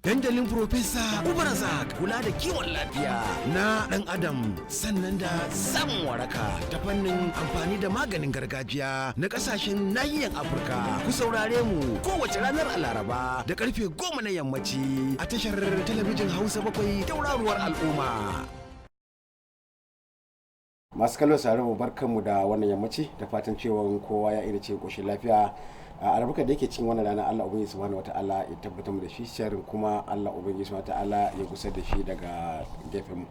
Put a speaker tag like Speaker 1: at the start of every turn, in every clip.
Speaker 1: Dandalin Profesa Ubarazak kula da kiwon lafiya na ɗan adam sannan da samun waraka ta fannin amfani da maganin gargajiya na ƙasashen nahiyar Afirka. Ku saurare mu kowace ranar Laraba da karfe 10 na yammaci a tashar talabijin Hausa 7 tauraruwar al'umma.
Speaker 2: Masu kallo sare mu barkanmu da wannan yammaci da fatan cewa kowa ya ina ce koshin lafiya. A albarkar da yake cikin wannan rana Allah ubangiji subhanahu wataala ya tabbatar mu da shi sharrin kuma Allah ubangiji subhanahu wataala ya gusar da shi daga gefen mu.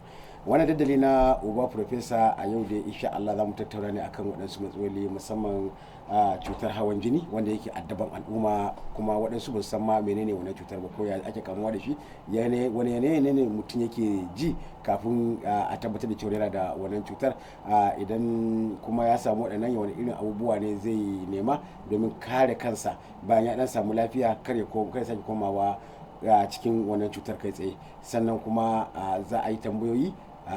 Speaker 2: Wannan daddali na Uba Profesa a yau da insha Allah za mu tattauna ne akan waɗansu matsaloli musamman cutar hawan jini wanda yake addaban al'umma kuma waɗansu ba su san ma menene wannan cutar ba ko ya ake kamuwa da shi wani yanayi ne mutum yake ji kafin a tabbatar da cewa yana da wannan cutar idan kuma ya samu waɗannan wani irin abubuwa ne zai nema domin kare kansa bayan ya dan samu lafiya kar ya sake komawa cikin wannan cutar kai tsaye sannan kuma za a yi tambayoyi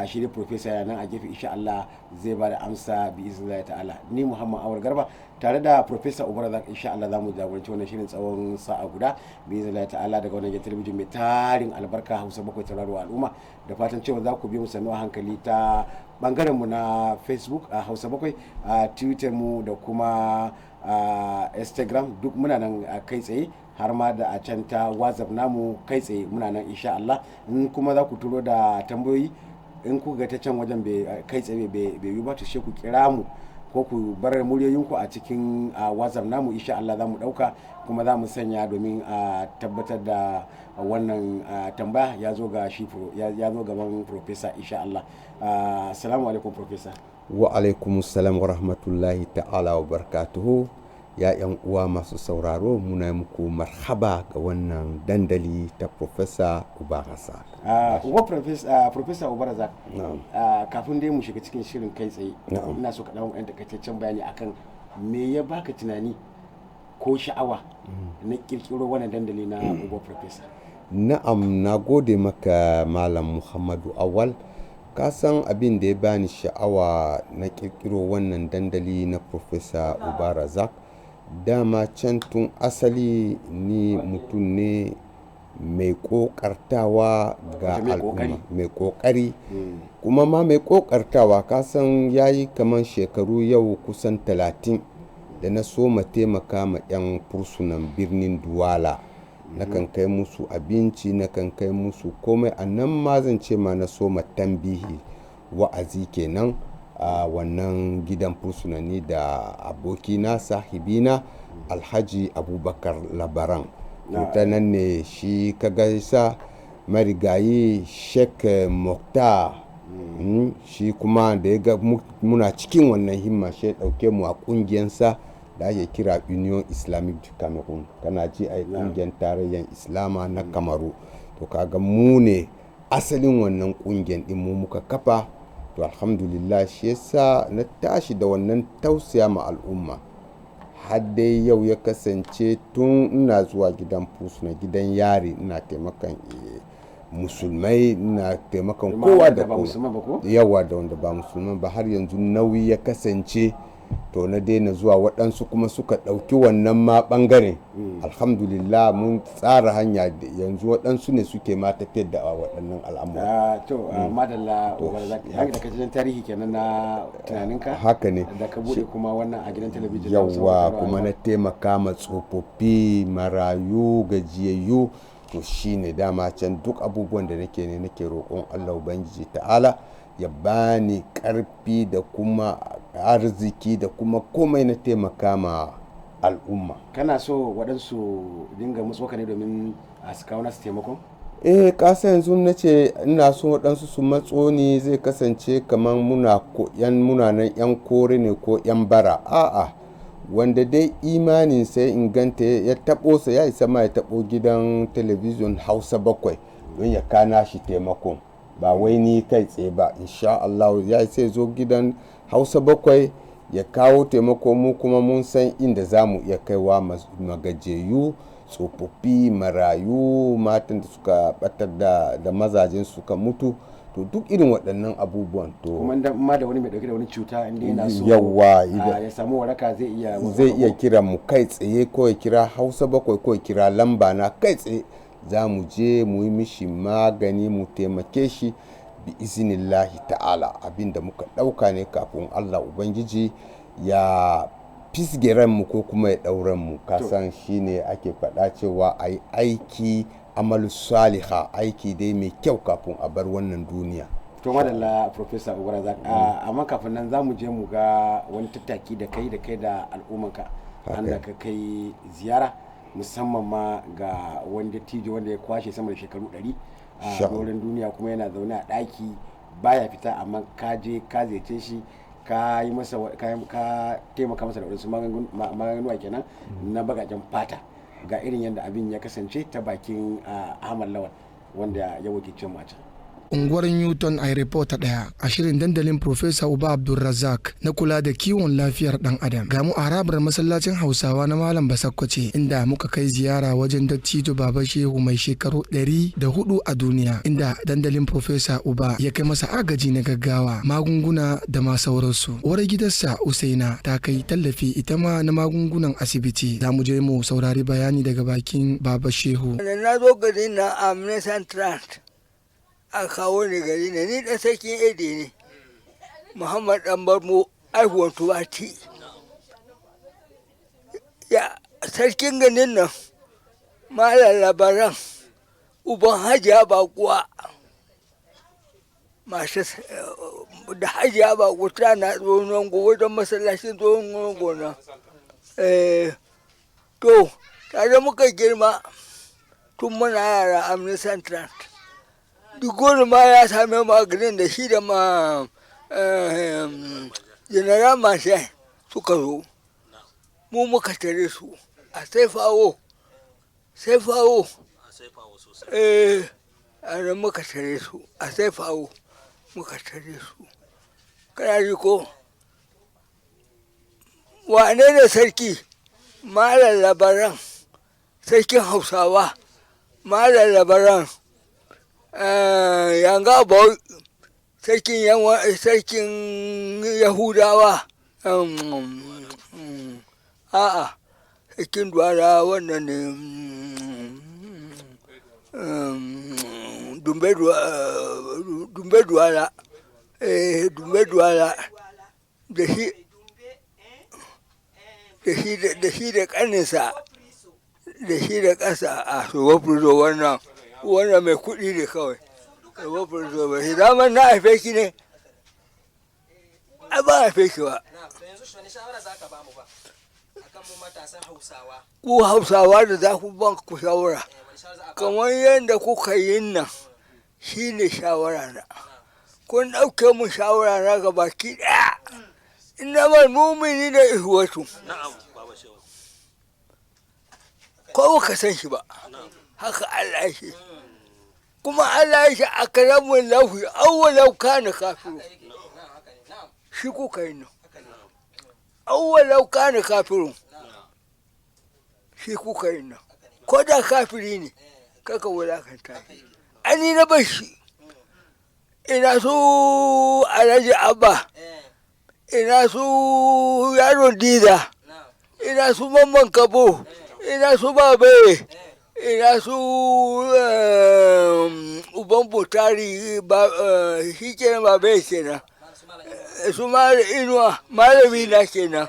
Speaker 2: shi ne profesa yana nan a gefe insha Allah zai ba da amsa bi iznillahi ta'ala. Ni Muhammad Awal Garba tare da profesa Ubarazak insha Allah za mu jagoranci wannan shirin tsawon sa'a guda bi iznillahi ta'ala daga wannan talabijin mai tarin albarka Hausa 7 tauraruwa al'umma da fatan cewa za ku bi mu sannu a hankali ta bangaren mu na Facebook a Hausa 7 a Twitter mu da kuma Instagram duk muna nan kai tsaye har ma da a can ta WhatsApp namu kai tsaye muna nan insha Allah. In kuma za ku turo da tambayoyi in ku ga ta can wajen kai tsaye bai yi ba to sai ku kira mu ko ku bar muryoyinku a cikin WhatsApp namu insha Allah za mu dauka kuma za mu sanya domin a tabbatar da wannan tambaya ya zo ga shi ya zo gaban professor insha Allah. Assalamu alaikum professor.
Speaker 3: Wa alaikum assalam wa rahmatullahi ta'ala wa barakatuhu. Ya yan uwa masu sauraro muna muku marhaba ga wannan dandali ta Profesa Ubarazak.
Speaker 2: Profesa Ubarazak, kafin dai mu shiga cikin shirin kai tsaye, ina so ka dawo ɗan takaitaccen bayani akan me ya baka tunani ko sha'awa na kirkiro wannan dandali na Uba Profesa.
Speaker 3: Na'am, na gode maka Malam Muhammadu Awal. Ka san abin da ya bani sha'awa na kirkiro wannan dandali na Profesa Ubarazak. Dama can tun asali ni mutum ne mai kokartawa ga al'umma, mai kokari kuma ma mai kokartawa. Kasan yayi kaman shekaru yau kusan 30 da na so ma taimaka ma 'yan fursunan birnin Duwala. Nakan kai musu abinci, nakan kai musu komai, annan ma zan ce ma na so ma tambihi wa'azi kenan a wannan gidan fursunani da abokina sahibina Alhaji Abubakar Labaran. Ta nan ne shi ka gaisa marigayi Sheikh Mokta shi kuma da ya ga muna cikin wannan himma shi dauke mu a kungiyansa da ake kira Union Islamic du Cameroon. Kana ji a kungiyar tarayyar Islama na Kamaru. To kaga mu ne asalin wannan kungiyar din mu muka kafa. To alhamdulillah shi yasa na tashi da wannan tausaya ma al'umma har dai yau ya kasance tun ina zuwa gidan fursuna gidan yari ina taimakan musulmai, ina taimakan kowa da kowa yawa da wanda ba musulman ba. Har yanzu nauyi ya kasance to na daina zuwa, waɗansu kuma suka ɗauki wannan ma ɓangare. Alhamdulillah mun tsara hanya yanzu waɗansu ne suke ma tafiyar da waɗannan al'amura.
Speaker 2: To madalla da kajin tarihi kenan na tunaninka
Speaker 3: haka ne
Speaker 2: da ka bude kuma wannan a gidan talabijin
Speaker 3: yawa kuma na taimaka ma tsofaffi, marayu, gajiyayyu. To shine dama can duk abubuwan da nake roƙon Allah ubangiji ta'ala ya bani karfi da kuma arziki da kuma komai na taimaka ma al'umma.
Speaker 2: Kana so waɗansu dinga mutsoka ne domin a su kawo nasu taimakon?
Speaker 3: Kasa yanzu na ce ina so waɗansu su matso ni zai kasance kamar muna nan 'yan kore ne ko 'yan bara. A'a, wanda dai imanin sai inganta ya taɓo sa ya isa ma ya taɓo gidan talabijin Hausa 7 don ya kana shi taimakon. Ba wai ni kai tsaye ba, insha Allah ya sai zo gidan Hausa 7 ya kawo taimako, mu kuma mun san inda za mu iya kaiwa magajeyu, tsofaffi, marayu, matan da suka batar da mazajen suka mutu. To duk irin waɗannan abubuwan to
Speaker 2: kuma ma da wani mai dauke da wani cuta inda yana so ya samu waraka zai iya
Speaker 3: kira mu kai tsaye ko ya kira Hausa 7 ko ya kira lamba na kai tsaye za mu je mu yi mishi magani mu taimake shi bi izinillahi ta'ala. Abinda muka ɗauka ne kafin Allah Ubangiji ya fisge ranmu ko kuma ya ɗauran mu. Kasan shi ne ake faɗa cewa a yi aiki amalu saliha, aiki dai mai kyau kafin a bar wannan duniya.
Speaker 2: To madalla Professor Ubarazak, amma kafin nan za mu je mu ga wani tattaki da kai da al'ummanka an da ka kai ziyara musamman ma ga wani dattijo wanda ya kwashe sama da shekaru 100 a doron duniya kuma yana zaune a ɗaki baya fita, amma ka je ka ziyarce shi ka yi masa ka taimaka masa da wasu maganganuwa kenan na bagajen fata. Ga irin yadda abin ya kasance ta bakin Ahmad Lawal wanda ya wakilce mu a can.
Speaker 4: Unguwar Newton a report ɗaya a shirin dandalin Profesa Uba Abdulrazak na kula da kiwon lafiyar ɗan adam. Ga mu a harabar masallacin Hausawa na Malam Basakwace inda muka kai ziyara wajen dattijo Baba Shehu mai shekaru 104 a duniya, inda dandalin Profesa Uba ya kai masa agaji na gaggawa, magunguna da ma sauransu. Uwar gidansa Usaina ta kai tallafi ita ma na magungunan asibiti. Za mu je mu saurari bayani daga bakin Baba Shehu.
Speaker 5: Na zo gari na Amne Central. A kawo ni gari ne, ni ɗan sarkin ede ne, Muhammad ɗan Barmo aihuwan Tubati. Ya sarkin ganin nan, Malam Labaran, uban Hajiya Bakuwa, masu da Hajiya Bakuwa tana tsohon wajen masallacin tsohon gona. To, tare muka girma tun muna yara Amni Central. Duk ma ya same maganin da shi da ma general Marshal suka zo, mu muka tare su a saifawo a nan muka tare su a saifawo muka tare su. Kana ji ko wane ne sarki? Malam Labaran, sarkin Hausawa, Malam Labaran. Yanga boy sarkin Yahudawa, a'a sarkin Duwala wannan ne, Dumbe Duwala, da shi da ƙaninsa, da shi da ƙasa a tsohon wannan mai kuɗi ne kawai. Shi daman na haife ki ne? Ai ba haife ki ba. Ku Hausawa da za ku ban ku shawara, kamar yadda kuka yi nan shi ne shawara na. Kun ɗauke mun shawara na ga baki ɗaya. Ina mal mumini da ihwatu. Ko ka san shi ba, haka Allah shi. Kuma Allah ya shi a karamin lauhi awwalau kana kafiru, shi kuka yi nan, awwalau kana kafiru, shi kuka yi nan, ko da kafiri ne kaka wulakanta shi. Ani na bashi ina su Alhaji Abba, ina su Yaron Diza, ina su Mamman Kabo, ina su Babe, ina su uban Butari, shi kenan Babe kenan, su Malam Inuwa, malami na kenan,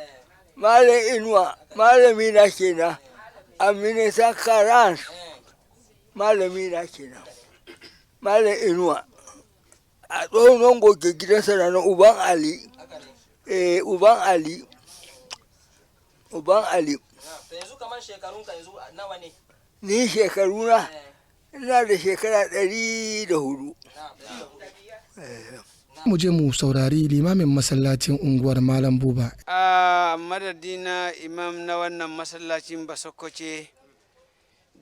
Speaker 5: Malam Inuwa, malami na kenan, Aminu Sakaran, malami na kenan, Malam Inuwa. A tsohon goge gidansa na Uban Ali, Uban Ali.
Speaker 6: Yanzu kamar shekarunka yanzu nawa ne?
Speaker 5: Ni shekaruna ina da shekara 104.
Speaker 4: Mu je mu saurari limamin masallacin unguwar Malam Buba.
Speaker 7: A madadina imam na wannan masallacin Basakwace,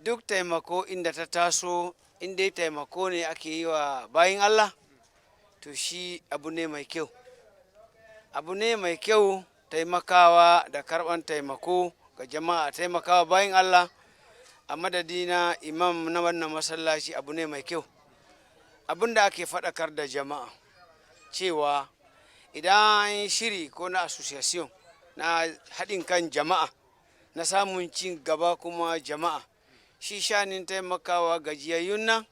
Speaker 7: duk taimako inda ta taso, inda taimako ne ake yi wa bayin Allah, to shi abu ne mai kyau. Abu ne mai kyau taimakawa da karɓan taimako ga jama'a, taimakawa bayin Allah. A madadina imam na wannan masallaci abu ne mai kyau. Abin da ake faɗakar da jama'a cewa idan shiri ko na association na haɗin kan jama'a na samun cin gaba kuma jama'a, shi shanin taimakawa gajiyayyun nan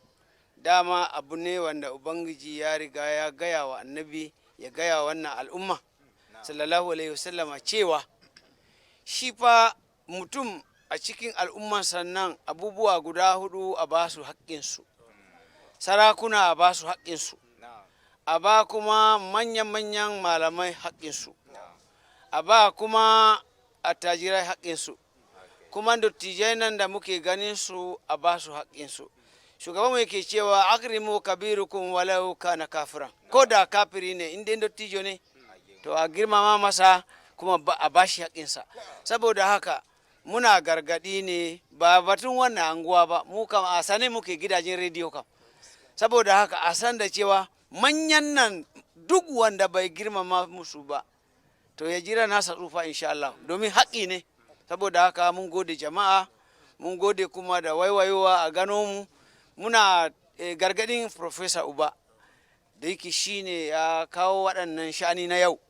Speaker 7: dama abu ne wanda ubangiji ya riga ya gaya wa annabi ya gaya wa wannan al'umma sallallahu alaihi wasallama cewa shi fa mutum a cikin al'umman sannan abubuwa guda 4 a ba su haƙƙinsu, sarakuna a ba su haƙƙinsu, a ba kuma manyan malamai haƙƙinsu, a ba kuma attajirai haƙƙinsu, kuma dattijai nan da muke ganin su a ba su haƙƙinsu. Shugaban mu yake cewa akrimu kabirukum walau kana kafiran, ko da kafiri ne inda dattijo ne to a girmama masa kuma a bashi haƙinsa. Saboda haka muna gargaɗi ne ba batun wannan anguwa ba, mu kam a sane muke gidajen rediyo kam. Saboda haka a san da cewa manyan nan duk wanda bai girmama musu ba to ya jira nasa tsufa insha Allah, domin haƙi ne. Saboda haka mun gode jama'a, mun gode kuma da waiwayowa a gano mu. Muna gargadin Profesa Uba da yake shine ya kawo waɗannan shani na yau.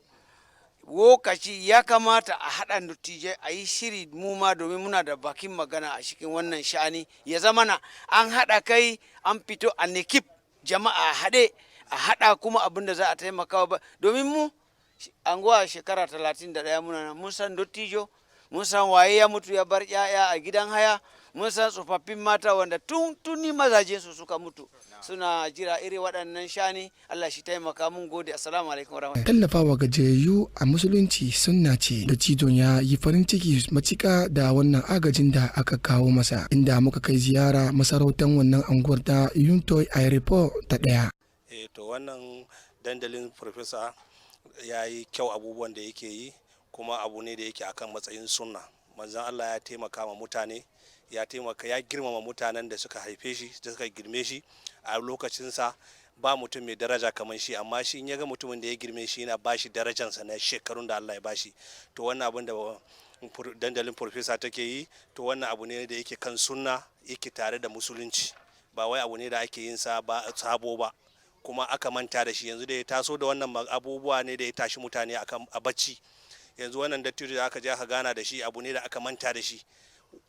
Speaker 7: Lokaci ya kamata a haɗa dattijai a yi shiri mu ma, domin muna da bakin magana a cikin wannan shani. Ya zama na an haɗa kai, an fito a nekip jama'a haɗe, a haɗa kuma abin da za a taimaka ba. Domin mu anguwa shekara 31 muna mun san dattijo, mun san waye ya mutu ya bar 'ya'ya a gidan haya, mun san tsofaffin mata wanda tuni mazaje su suka mutu suna jira iri waɗannan shani. Allah shi taimaka, mun gode. Assalamu alaikum warahmatullahi.
Speaker 4: Tallafawa gajiyayyu a musulunci sunna ce. Da cidon ya yi farin ciki macika da wannan agajin da aka kawo masa, inda muka kai ziyara masarautar wannan anguwar ta Yuntoy Airport ta 1.
Speaker 8: To wannan dandalin Profesa ya yi kyau abubuwan da yake yi, kuma abu ne da yake akan matsayin sunna. Manzon Allah ya taimaka ma mutane, ya girmama mutanen da suka haife shi, da suka girme shi a lokacinsa. Ba mutum mai daraja kamar shi, amma shi in ya ga mutumin da ya girme shi yana ba shi darajansa na shekarun da Allah ya ba shi. To wannan abin da dandalin Profesa take yi, to wannan abu ne da yake kan sunna, yake tare da musulunci, ba wai abu ne da ake yin sa ba sabo ba kuma aka manta da shi. Yanzu da ya taso da wannan abubuwa ne da ya tashi mutane a bacci. Yanzu wannan dattijo da aka je aka gana da shi abu ne da aka manta da shi.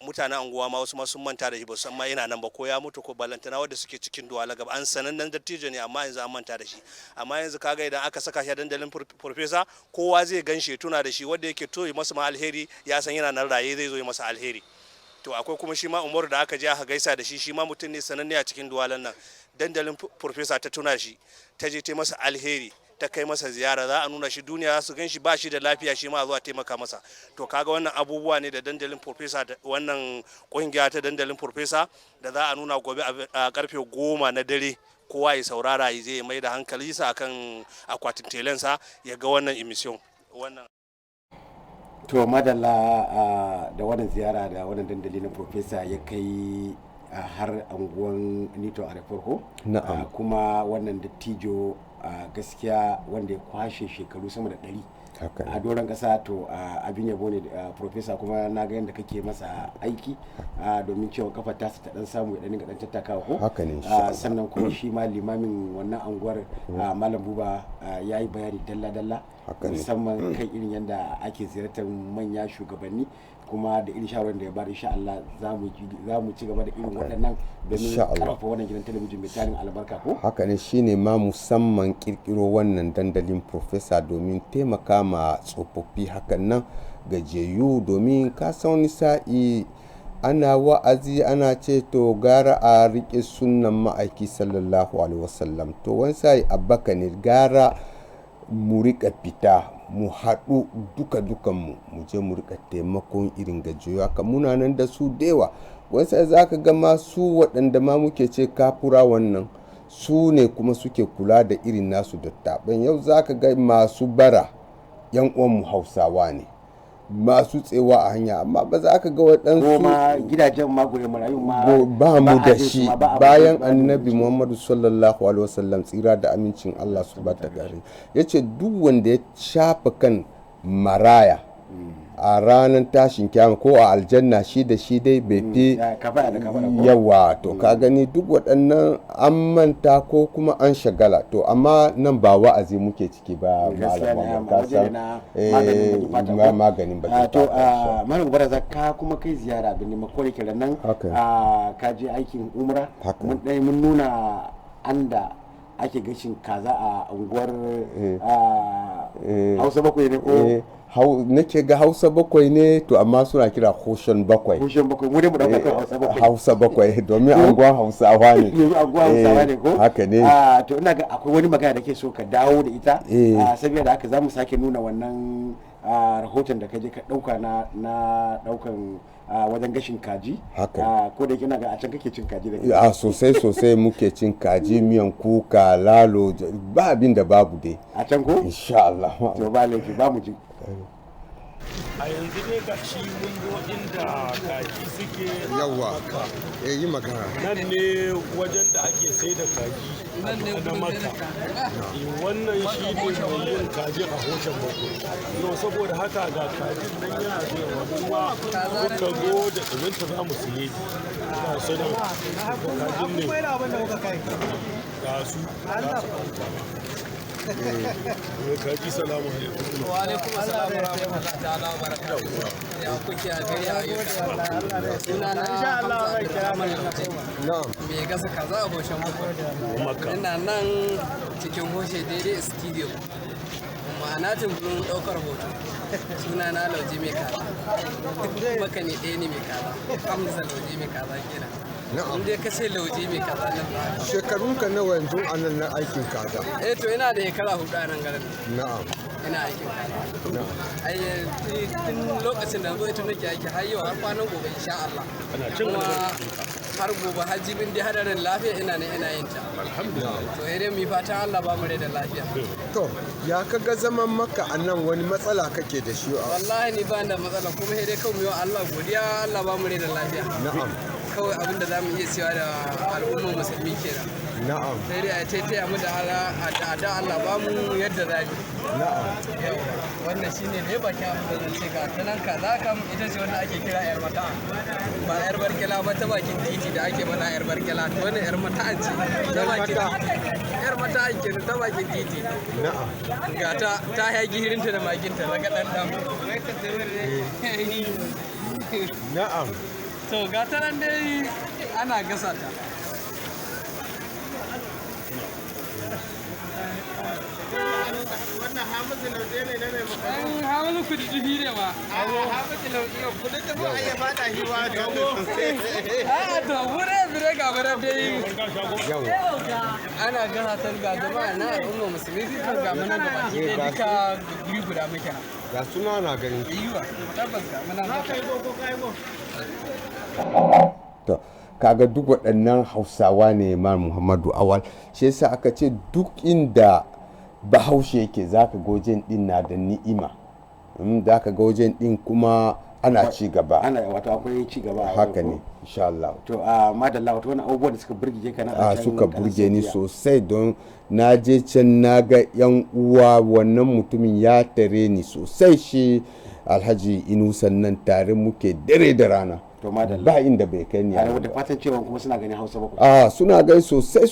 Speaker 8: Mutanen anguwa ma wasu ma sun manta da shi, ba san ma yana nan ba, ko ya mutu ko balantana wanda suke cikin duwala gaba. An sanannen dattijo ne amma yanzu an manta da shi. Amma yanzu kaga idan aka saka shi a dandalin Profesa, kowa zai gan shi, tuna da shi, wanda yake to masa ma alheri ya san yana nan raye, zai zo masa alheri. To akwai kuma shi ma Umaru da aka je aka gaisa da shi ma mutum ne sananne a cikin duwalan nan. Dandalin Profesa ta tuna shi, ta je ta masa alheri, ta kai masa ziyara, za a nuna shi duniya za su gan shi ba shi da lafiya, shi ma zuwa taimaka masa. To kaga wannan abubuwa ne da dandalin Profesa, wannan kungiya ta dandalin Profesa da za a nuna gobe a karfe 10 na dare. Kowa ya saurara, ya zai mai da hankali sa akan akwatin telensa ya ga wannan emission.
Speaker 2: To madalla da wannan ziyara da wannan dandali na Profesa ya kai har anguwan Nito a farko. Kuma wannan dattijo gaskiya wanda ya kwashe shekaru sama da 100 a doron kasa, to abin yabo ne Profesa, kuma na ga yadda kake masa aiki domin cewa kafa tasa ta dan samu ya dan tattakawa ko. Sannan kuma shi ma limamin wannan anguwar Malam Buba ya yi bayani dalla-dalla, musamman kan irin yadda ake ziyartar manya shugabanni, kuma da irin shawarar da ya bada. Insha Allah za mu ci gaba da irin waɗannan domin karfafa wannan gidan talabijin mai tarin albarka ko.
Speaker 3: Haka ne, shine ma musamman kirkiro wannan dandalin Profesa domin taimaka ma tsofaffi hakan nan gajiyayyu, domin ka san wani sa'i ana wa'azi ana ce to gara a rike sunnan ma'aiki sallallahu alaihi wasallam. To wani sa'i abaka ne gara mu rika fita, mu haɗu dukanmu mu je mu rika taimakon irin gajiyoyi haka. Muna nan da su dewa. Wani sai za ka ga masu waɗanda ma muke ce kafura, wannan su ne kuma suke kula da irin nasu dattaɓen. Yau za ka ga masu bara 'yan uwanmu Hausawa ne, masu tsewa a hanya, amma ba za ka ga waɗansu
Speaker 2: gidajen magoya marayu ma
Speaker 3: ba mu da shi. Bayan annabi Muhammadu sallallahu alaihi wasallam, tsira da amincin Allah su ba ta gare, ya ce duk wanda ya shafa kan maraya a ranar tashin kiyama ko a aljanna shi da shi dai bai fi yawa to ka gani duk waɗannan an manta ko kuma an shagala to amma nan ba wa'azi muke ciki ba malaman maganin ba
Speaker 2: to malam baraza ka kuma kai ziyara bin makore kiran nan ka je aikin umra mun nuna anda ake gashin kaza a unguwar Hausa bakwai ne ko
Speaker 3: nake ga Hausa bakwai ne to amma suna kira Hoshen bakwai
Speaker 2: mu ne mu dauka
Speaker 3: Hausa bakwai domin anguwan Hausawa ne
Speaker 2: anguwan Hausawa ne ko
Speaker 3: haka ne
Speaker 2: to ina ga akwai wani magana da ke so ka dawo da ita saboda haka zamu sake nuna wannan rahoton da ka je ka dauka na daukan wajen gashin kaji ko da kina ga a can kake cin kaji da
Speaker 3: sosai muke cin kaji miyan kuka lalo ba abin da babu dai
Speaker 2: a can ko
Speaker 3: insha Allah
Speaker 2: to ba laifi ba mu ji
Speaker 9: a yanzu ne ga shi mun zo inda kaji suke
Speaker 3: yawa yi magana
Speaker 9: nan ne wajen da ake sai da kaji na maka wannan shi ne mai yin kaji a hoshen bakwai no saboda haka ga kajin nan yana da yawa kuma muka zo da tsirinta za mu siye ga su nan kajin ne ga su kaji salamu alaikum
Speaker 10: wa alaikum assalam wa rahmatullahi ta'ala wa barakatuh ya kuke a gari a yau ina na insha Allah zai kira mana na'am me gasa kaza a hoshen makka ina nan cikin hoshe daidai studio ma'ana tumbin daukar hoto suna na Lauje mai kaza maka ne ɗaya ne mai kaza Hamza Lauje mai kaza kenan in dai ka ce Lauje mai kaza nan
Speaker 3: shekarun ka nawa yanzu a nan na aikin kaza
Speaker 10: to ina da shekara 4 a nan garin
Speaker 3: na'am
Speaker 10: ina aikin kaza ai tun lokacin da zo ita nake aiki har yau har kwanan gobe insha Allah kuma har gobe har jibin dai hadarin lafiya ina yin ta alhamdulillah to idan mi fatan Allah ba mu da lafiya
Speaker 3: to ya kaga zaman maka a nan wani matsala kake da shi
Speaker 10: wallahi ni ba da matsala kuma sai dai kawai Allah godiya Allah ba mu da lafiya
Speaker 3: na'am
Speaker 10: kawai abin da zamu iya cewa da al'ummar musulmi kenan
Speaker 3: na'am
Speaker 10: sai dai a taitaya mu da Allah ba mu yadda zamu
Speaker 3: na'am
Speaker 10: wannan shine ne bakin abin da zan ce ga tanan kaza kam ita ce wanda ake kira yar mata ba yar barkela ba ta bakin titi da ake mana yar barkela to wannan yar mata ce ta bakin yar mata ake ta bakin titi
Speaker 3: na'am
Speaker 10: ga ta haƙi hirinta da maginta daga dan
Speaker 3: na'am
Speaker 10: to ga ta nan dai ana gasa ta
Speaker 11: wannan Hamisu Lauje ne na mai makaru.
Speaker 10: Hamisu kududdufi ne ma.
Speaker 11: Hamisu Lauje kududdufi a yi fata shi wa dogo.
Speaker 10: To bure bire ga bare dai. Ana gana ta ga jama'a na al'umma musulmi duka ga mana gaba ki dai duka guri guda muke.
Speaker 3: Ga suna na garin.
Speaker 10: Yiwa tabbas ga mana
Speaker 11: ba. Kai go ko kai go.
Speaker 3: To kaga duk waɗannan Hausawa ne ma Muhammadu Awal shi yasa aka ce duk inda Bahaushe yake zaka ga wajen din na da ni'ima zaka ga wajen din kuma ana ci gaba
Speaker 2: wato akwai ci gaba
Speaker 3: haka ne insha Allah
Speaker 2: to madalla wato wannan abubuwan da suka burge ka na
Speaker 3: suka burge ni sosai don na je can na ga yan uwa wannan mutumin ya tare ni sosai shi Alhaji Inusan nan tare muke dare da rana
Speaker 2: to madalla
Speaker 3: ba inda bai kai ni
Speaker 2: da fatan cewa kuma suna ganin Hausa ba
Speaker 3: suna gai sosai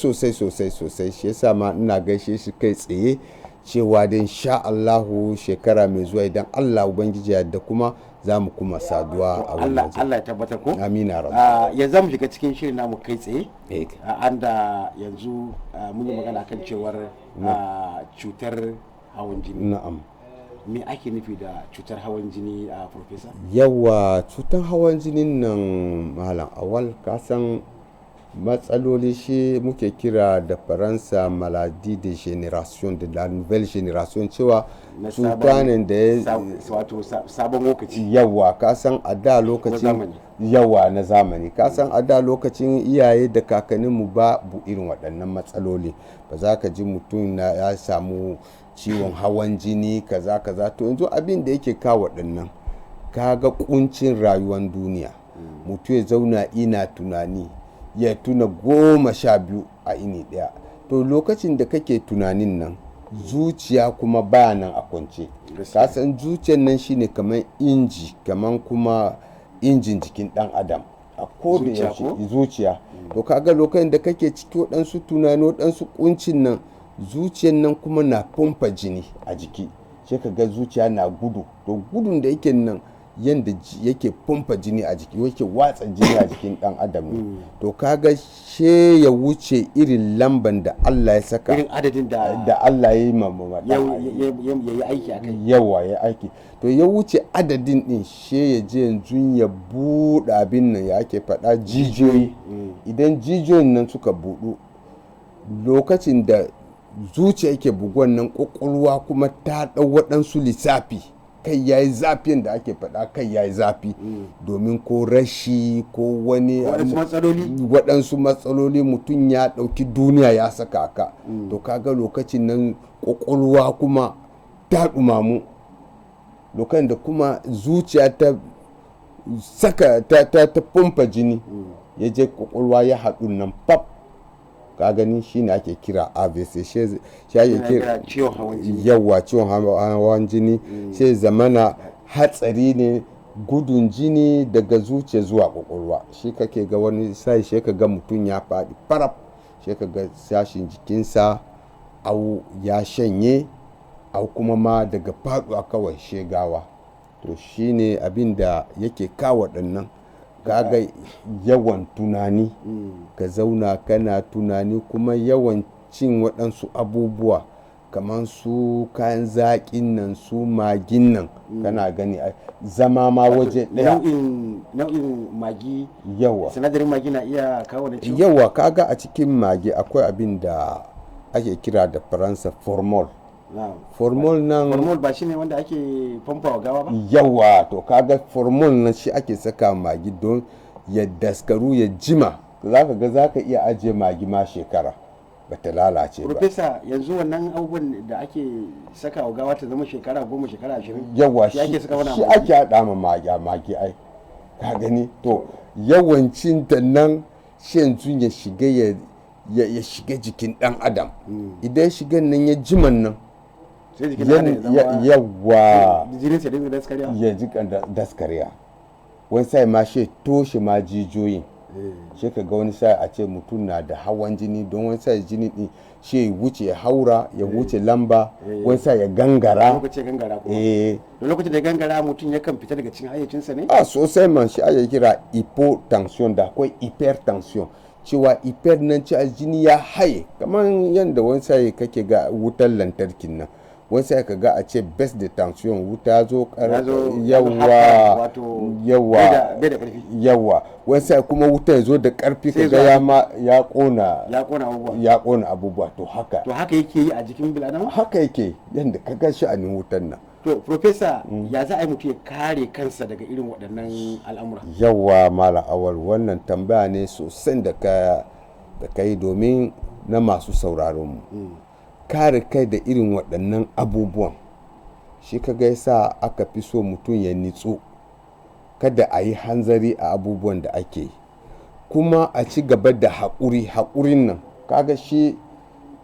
Speaker 3: shi yasa ma ina gaishe shi kai tsaye cewa da insha Allahu shekara mai zuwa idan Allah ubangiji da kuma za mu kuma saduwa a wannan
Speaker 2: Allah ya tabbatar ko
Speaker 3: amina rabbi
Speaker 2: yanzu mu shiga cikin shirin namu kai tsaye anda yanzu mun yi magana kan cewar cutar hawan jini
Speaker 3: na'am
Speaker 2: me ake nufi da cutar hawan jini a professor
Speaker 3: yawa cutar hawan jinin nan malam Awal kasan matsaloli shi muke kira da faransa maladie de generation de la nouvelle generation cewa cuta ne da ya
Speaker 2: wato sabon lokaci
Speaker 3: yawa kasan a da lokacin yawa na zamani kasan a da lokacin iyaye da kakanninmu babu irin waɗannan matsaloli ba za ka ji mutum ya samu ciwon hawan jini kaza to yanzu abin da yake kawo waɗannan kaga kuncin rayuwar duniya mutum ya zauna ina tunani ya tuna 12 a ini ɗaya to lokacin da kake tunanin nan zuciya kuma baya nan a kwance. Ka san zuciyar nan shine kamar inji, kamar kuma injin jikin dan adam a koda yaushe zuciya. To kaga lokacin da kake ciki waɗansu tunani waɗansu kuncin nan, zuciyar nan kuma na pompa jini a jiki, sai ka ga zuciya na gudu. To gudun da yake nan yanda yake pompa jini a jiki, yake watsa jini a jikin dan adam ne. To kaga she ya wuce irin lamban da Allah ya saka,
Speaker 2: irin adadin
Speaker 3: da Allah ya yi
Speaker 2: yayi aiki akai.
Speaker 3: Yawa ya aiki. To ya wuce adadin din, she ya je yanzu ya buɗe abin nan ya ake faɗa jijiyoyi. Idan jijiyoyin nan suka buɗu, lokacin da zuciya yake buguwan nan, ƙwaƙwalwa kuma ta ɗau waɗansu lissafi, kai ya yi zafi da ake faɗa, kai ya yi zafi domin ko rashi ko wani waɗansu matsaloli mutum ya ɗauki duniya ya saka ka. To kaga lokacin nan ƙwaƙwalwa kuma ta ɗumamu, lokacin da kuma zuciya ta saka ta pompa jini ya je ƙwaƙwalwa ya haɗu nan pap, ka gani shine ake kira AVC, shi ake kira yawa ciwon hawan jini. Sai zamana hatsari ne, gudun jini daga zuciya zuwa kwakwalwa. Shi kake ga wani sai shi ka ga mutum ya faɗi farab, shi ka ga sashin jikinsa au ya shanye, au kuma ma daga faɗuwa kawai shegawa. To shine abin da yake kawo waɗannan. Kaga yawan tunani, ka zauna kana tunani, kuma yawan cin waɗansu abubuwa kamar su kayan zaƙin nan, su magin nan, kana gani zama ma waje ɗaya.
Speaker 2: Nau'in magi,
Speaker 3: yawa
Speaker 2: sinadarin magi na iya kawo da ciwo.
Speaker 3: Yawa kaga a cikin magi akwai abin da ake kira da Faransa formol. Formol nan,
Speaker 2: formol ba shine wanda ake famfawa gawa ba?
Speaker 3: Yawa, to kaga formol nan shi ake saka magi don ya daskaru ya jima. Zaka ga zaka iya ajiye magi ma shekara bata lalace ba.
Speaker 2: Profesa, yanzu wannan abubuwan da ake saka wa gawa ta zama shekara 10, shekara 20,
Speaker 3: yawa
Speaker 2: shi ake saka
Speaker 3: shi ake haɗa ma magi ai, ka gani. To yawancin ta nan shi yanzu ya shiga ya shiga jikin dan adam. Idan shigan nan ya jiman nan, yawa ya ji daskariya, wani sai ma shi toshe ma jijiyoyin. Shi ka ga wani sai a ce mutum na da hawan jini, don wani sai jini din shi wuce ya haura, ya wuce lamba, wani sai ya gangara.
Speaker 2: Lokacin da gangara mutum yakan fita daga cikin hayyacinsa ne?
Speaker 3: Sosai man, shi ake kira hypotension, da akwai hypertension. Cewa hyper nan ci jini ya haye, kamar yadda wani sai kake ga wutar lantarkin nan, wani sai ka ga a ce best de tension, wuta zo yawa wani sai kuma wuta ya zo da karfi, ka ga ya kona abubuwa. To haka
Speaker 2: yake yi a jikin bil'adama?
Speaker 3: Haka yake yadda ka ga sha'anin wutan nan.
Speaker 2: To Profesa, ya za a yi mutum ya kare kansa daga irin waɗannan al'amura?
Speaker 3: Yawa Malam Awal, wannan tambaya ne sosai da ka yi domin na masu sauraron mu. Kare kai da irin waɗannan abubuwan, shi kaga yasa aka fi so mutum ya nitsu, kada a yi hanzari a abubuwan da ake, kuma a ci gaba da haƙurin nan. Kaga shi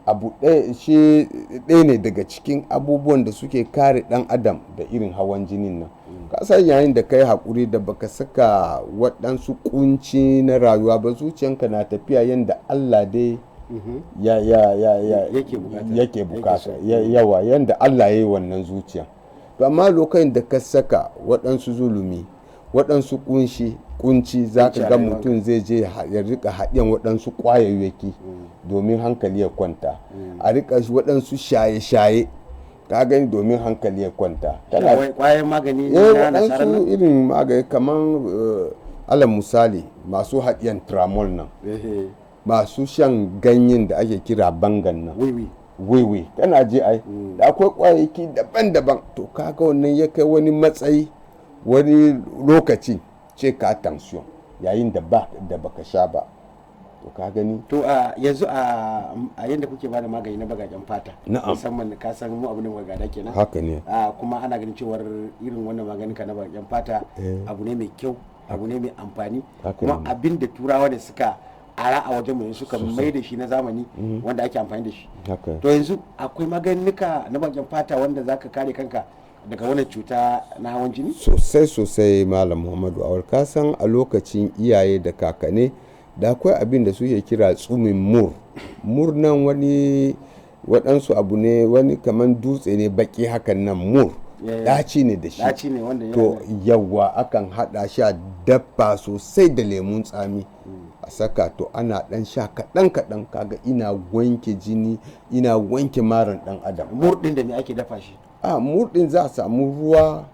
Speaker 3: abu ɗaya ne daga cikin abubuwan da suke kare ɗan adam da irin hawan jinin nan. Kasan yayin da ka yi haƙuri da baka saka waɗansu kunci na rayuwa ba, zuciyanka na tafiya yadda Allah dai yake bukata, yawa yadda Allah ya yi wannan zuciya. To amma lokacin da ka saka waɗansu zulumi, waɗansu kunci, za ka ga mutum zai je ya rika haɗiyan waɗansu ƙwayayyaki domin hankali ya kwanta, a rika waɗansu shaye-shaye, ka gani, domin hankali ya kwanta.
Speaker 2: Ƙwayar magani
Speaker 3: waɗansu irin magani kamar alal misali masu haɗiyan tramol nan, masu shan ganyen da ake kira bangan nan, wiwi tana je ai, da akwai ƙwayayyaki daban-daban. To kaga wannan ya kai wani matsayi, wani lokaci ce ka tension yayin da baka sha ba. To ka gani.
Speaker 2: To yanzu a yanda kuke bada magani na bagajen fata, musamman ka san mu abin da muka gada kenan.
Speaker 3: Haka ne.
Speaker 2: Kuma ana ganin cewar irin wannan maganin ka na bagajen fata abu ne mai kyau, abu ne mai amfani, kuma abin da turawa da suka ara a wajen mu suka mai da shi na zamani wanda ake amfani da shi.
Speaker 3: haka
Speaker 2: To yanzu akwai maganika na bakin fata wanda zaka kare kanka daga wannan cuta na hawan jini?
Speaker 3: sosai malam Muhammadu Awal, ka san a lokacin iyaye da kakane da akwai abin da suke kira tsumin mur nan wani waɗansu abu ne, wani kaman dutse ne baki hakan nan mur daci ne da shi, to yawa akan hada shi a dabba sosai da lemun tsami a saka, to ana dan sha kaɗan kaga ina wanke jini, ina wanke maran dan adam.
Speaker 2: Mur din da me ake dafa shi?
Speaker 3: Mur din za a samu ruwa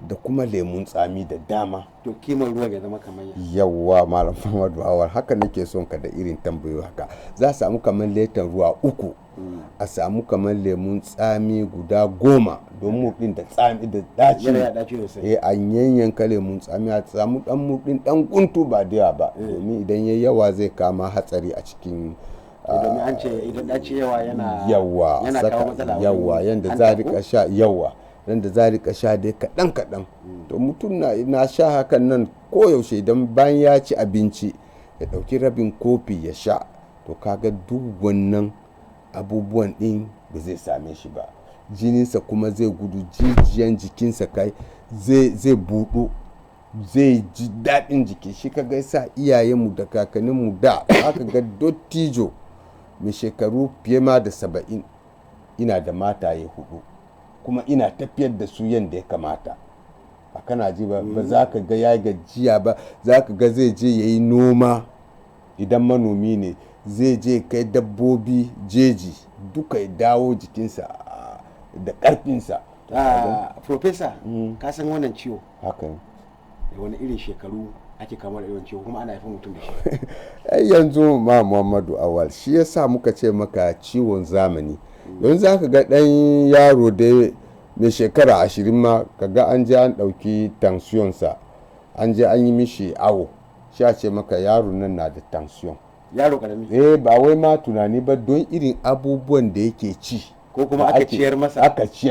Speaker 3: da kuma lemun tsami da dama.
Speaker 2: To kimar ruwa ya zama kamar
Speaker 3: yawa malam Muhammadu Awal, haka nake son ka da irin tambayoyi haka. Za a samu kamar letan ruwa 3, a samu kamar lemun tsami guda 10 don murɗin da tsami da daci. An yanyanka lemun tsami, a samu dan murɗin dan guntu ba da yawa ba, domin idan yayi yawa zai kama hatsari a cikin
Speaker 2: domin an ce idan daci yawa yana
Speaker 3: kawo matsala. Yawa yanda za a rika sha nan da za rika sha dai kaɗan to mutum na sha hakan nan koyaushe, idan bayan ya ci abinci ya ɗauki rabin kofi ya sha, to kaga duk wannan abubuwan ɗin ba zai same shi ba, jininsa kuma zai gudu, jijiyan jikinsa kai zai buɗu, zai ji daɗin jiki. shi kaga sa iyayenmu da kakanninmu da aka ga dottijo mai shekaru fiye ma da 70 ina da mataye 4 kuma ina tafiyar da su yadda ya kamata. a kana ji ba za ka ga ya gajiya ba, za ka ga zai je ya yi noma, idan manomi ne zai je kai dabbobi jeji duka ya dawo jikinsa da ƙarfinsa.
Speaker 2: Profesa, ka san wannan ciwo
Speaker 3: haka
Speaker 2: da wani irin shekaru ake kamar irin ciwo kuma ana haifar mutum da shi?
Speaker 3: Yanzu ma Muhammadu Awal, shi yasa muka ce maka ciwon zamani. Don za ka ga ɗan yaro da mai shekara 20 ma kaga an je an ɗauki tansiyonsa, an je an yi mishi awo, shi a ce maka yaro nan na da tansiyon.
Speaker 2: Yaro karami?
Speaker 3: Ba wai ma tunani ba, don irin abubuwan da yake ci
Speaker 2: ko kuma aka
Speaker 3: ciyar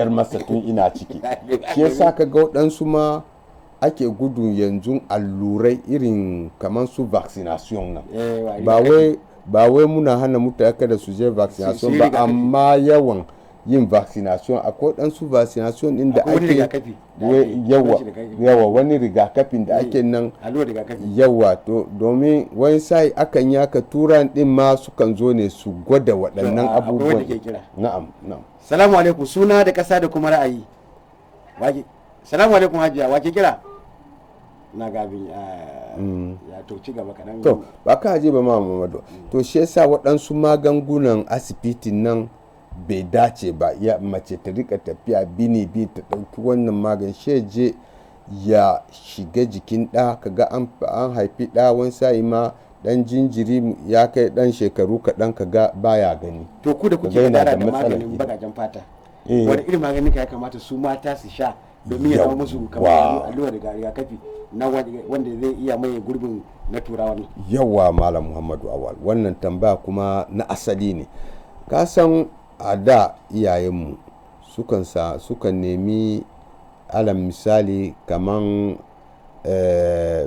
Speaker 3: masa tun ina ciki. Shi yasa ka ga waɗansu ma ake gudun yanzu allurai irin kamar su vaccination nan. Ba wai muna hana mutane kada su je vaccination ba, amma yawan yin vaccination akwai ɗansu vaccination ɗin da ake yawa wani rigakafin da ake nan yawa, to domin wani sai akan yaka turan ɗin ma sukan zo ne su gwada waɗannan abubuwan. Na'am.
Speaker 2: Salamu alaikum, suna da ƙasa da kuma ra'ayi. Salamu alaikum hajiya, wake kira? Na gabin ya to ci gaba kaɗan.
Speaker 3: To ba ka haji ba ma Muhammadu, to shi yasa waɗansu magungunan asibitin nan bai dace ba, ya mace ta rika tafiya bini ta ɗauki wannan magani, je ya shiga jikin ɗa, kaga an haifi ɗa wani sa'i ma ɗan jinjiri ya kai ɗan shekaru kaɗan kaga baya gani.
Speaker 2: To ku da kuke da maganin bagajen fata, wani irin maganin ka ya kamata su mata su sha domin ya zama musu kamar allura da rigakafi na wanda zai iya maye gurbin na turawa ne?
Speaker 3: Yawa malam Muhammadu Awal, wannan tambaya kuma na asali ne. Ka san a da iyayenmu sukan nemi alal misali kaman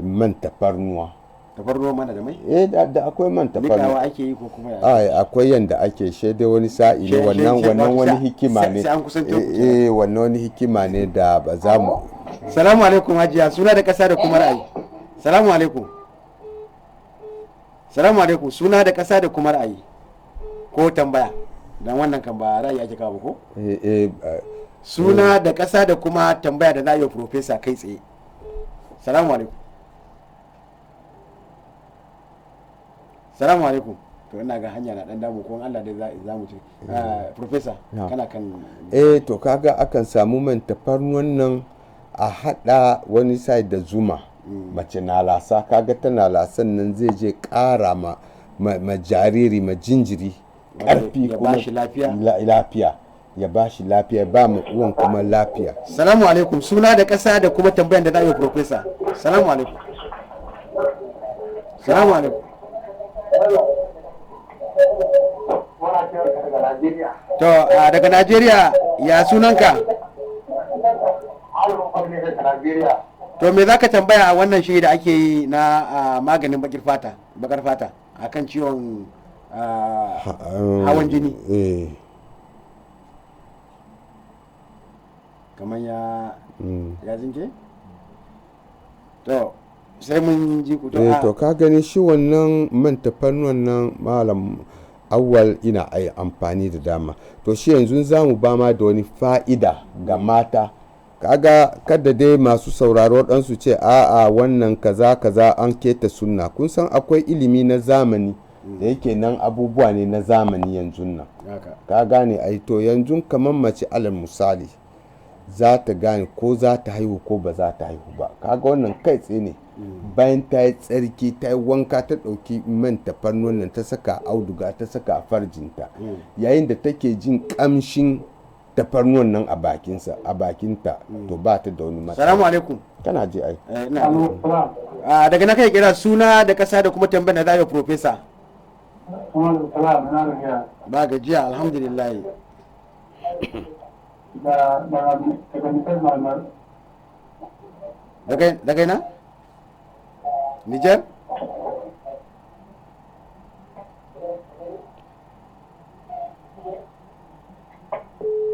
Speaker 3: man tafarnuwa.
Speaker 2: Tafarnuwa mana da mai?
Speaker 3: Da akwai man tafarnuwa.
Speaker 2: Nikawa ake yi ko kuma ya?
Speaker 3: Akwai yanda ake shaidai wani sa'i ne, wannan wani hikima ne. Wannan wani hikima ne da ba za mu.
Speaker 2: Salamu alaikum hajiya, suna da ƙasa da kuma ra'ayi. Salamu alaikum, suna da ƙasa da kuma ra'ayi ko tambaya, dan wannan kan ba ra'ayi ake kawo ko? Suna da ƙasa da kuma tambaya da za a yi wa profesa kai tsaye. Salamu alaikum. To ina ga hanya na dan damu ko Allah dai za mu ci. Profesa kana kan
Speaker 3: to kaga akan samu man tafarnuwan nan a hada wani sai da zuma. Mace na lasa, kaga tana lasan nan zai je kara ma jariri ma jinjiri karfi kuma ya ba shi lafiya ba mu uwan kuma lafiya.
Speaker 2: Salamu alaikum, suna da ƙasa da kuma tambayan da za a yi profesa. Salamu alaikum. To daga Najeriya, ya sunanka? To me za ka tambaya a wannan shiri da ake yi na maganin bakin fata bakar fata akan ciwon hawan jini kamar ya zinke to sai mun ji ku
Speaker 3: to ka gani shi wannan man tafarnuwan nan malam awwal ina amfani da dama to shi yanzu za mu ba ma da wani fa'ida ga mata kaga kada dai masu sauraro dan su ce a'a wannan kaza an keta sunna kun san akwai ilimi na zamani da yake nan abubuwa ne na zamani yanzu nan ka gane ai to yanzu kamar mace alal misali za ta gane ko za ta haihu ko ba za ta haihu ba kaga wannan kai tsaye ne bayan ta yi tsarki ta yi wanka ta ɗauki man tafarnuwan nan ta saka auduga ta saka farjinta yayin da take jin ƙamshin tafarnuwan nan a bakinta to ba ta da wani matsala.
Speaker 2: Salamu alaikum.
Speaker 3: Kana ji ai.
Speaker 2: Daga na kai kira suna da kasa da kuma tambayar da za profesa. Ba gajiya alhamdulillah. Daga ina? Nijar?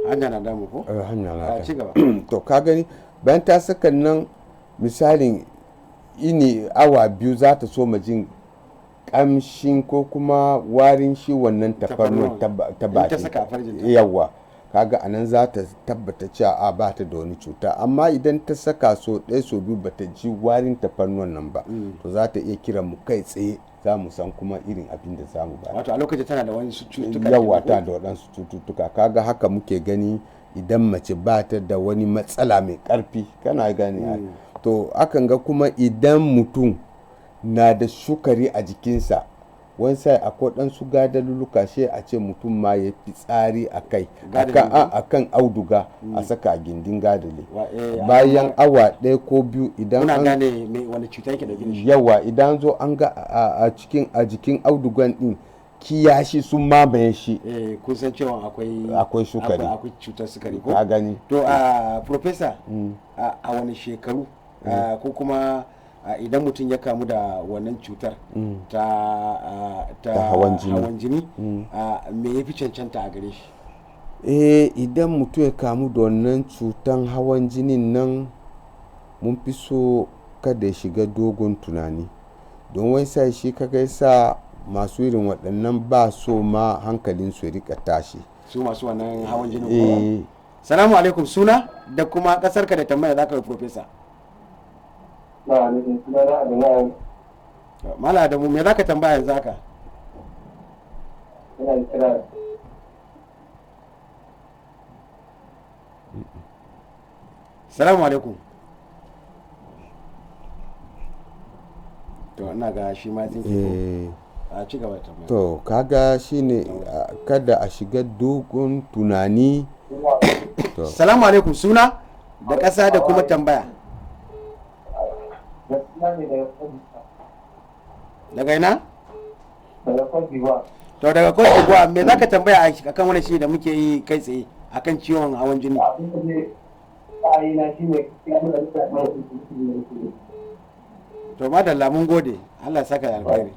Speaker 2: Hanya na damu ko?
Speaker 3: Hanya na
Speaker 2: ci gaba.
Speaker 3: To ka gani bayan ta saka nan misalin ini awa biyu za ta so jin kamshin ko kuma warin shi wannan tafarnuwa ta baki. Yawwa. Kaga anan za ta tabbata cewa ba ta da wani cuta amma idan ta saka so ɗaya so biyu ba ta ji warin tafarnuwan nan ba to za ta iya kira mu kai tsaye za mu san kuma irin abin da za mu ba.
Speaker 2: Wato a lokacin tana da wani cututtuka.
Speaker 3: Yawa tana da waɗansu cututtuka kaga haka muke gani idan mace ba ta da wani matsala mai ƙarfi kana gani to akan ga kuma idan mutum na da sukari a jikinsa wani sai akwai ɗansu gadaluluka shi a ce mutum ma ya fi tsari a kai akan auduga a saka gindin gadale bayan awa ɗaya ko biyu idan
Speaker 2: an gane wani cuta yake da gini
Speaker 3: yawa idan zo an ga a jikin audugan din kiyashi sun mamaye shi
Speaker 2: kun san cewa akwai
Speaker 3: sukari
Speaker 2: akwai cutar sukari ko
Speaker 3: ka gani
Speaker 2: to professor a wani shekaru ko kuma idan mutum ya kamu da wannan cutar ta hawan jini me ya fi cancanta a gare shi
Speaker 3: idan mutum ya kamu da wannan cutar hawan jinin nan mun fi so kada ya shiga dogon tunani don wai sai shi kaga sa masu irin waɗannan ba so ma hankalin su rika tashi
Speaker 2: su masu wannan hawan jinin ko salamu alaikum suna da kuma kasar ka da tambaya zaka yi professor Mala Adamu me zaka tambaya yanzu haka?
Speaker 12: Ina kira.
Speaker 2: Salamu alaikum. To ina ga shi ma tsinki a ci gaba tambaya.
Speaker 3: To kaga shine kada a shiga dogon tunani.
Speaker 2: Salamu alaikum suna da ƙasa da kuma tambaya. Daga ina?
Speaker 12: Daga Cote d'Ivoire.
Speaker 2: To daga Cote d'Ivoire me zaka tambaya akan wani shi da muke yi kai tsaye akan ciwon hawan jini? To madalla mun gode Allah ya saka da alkhairi.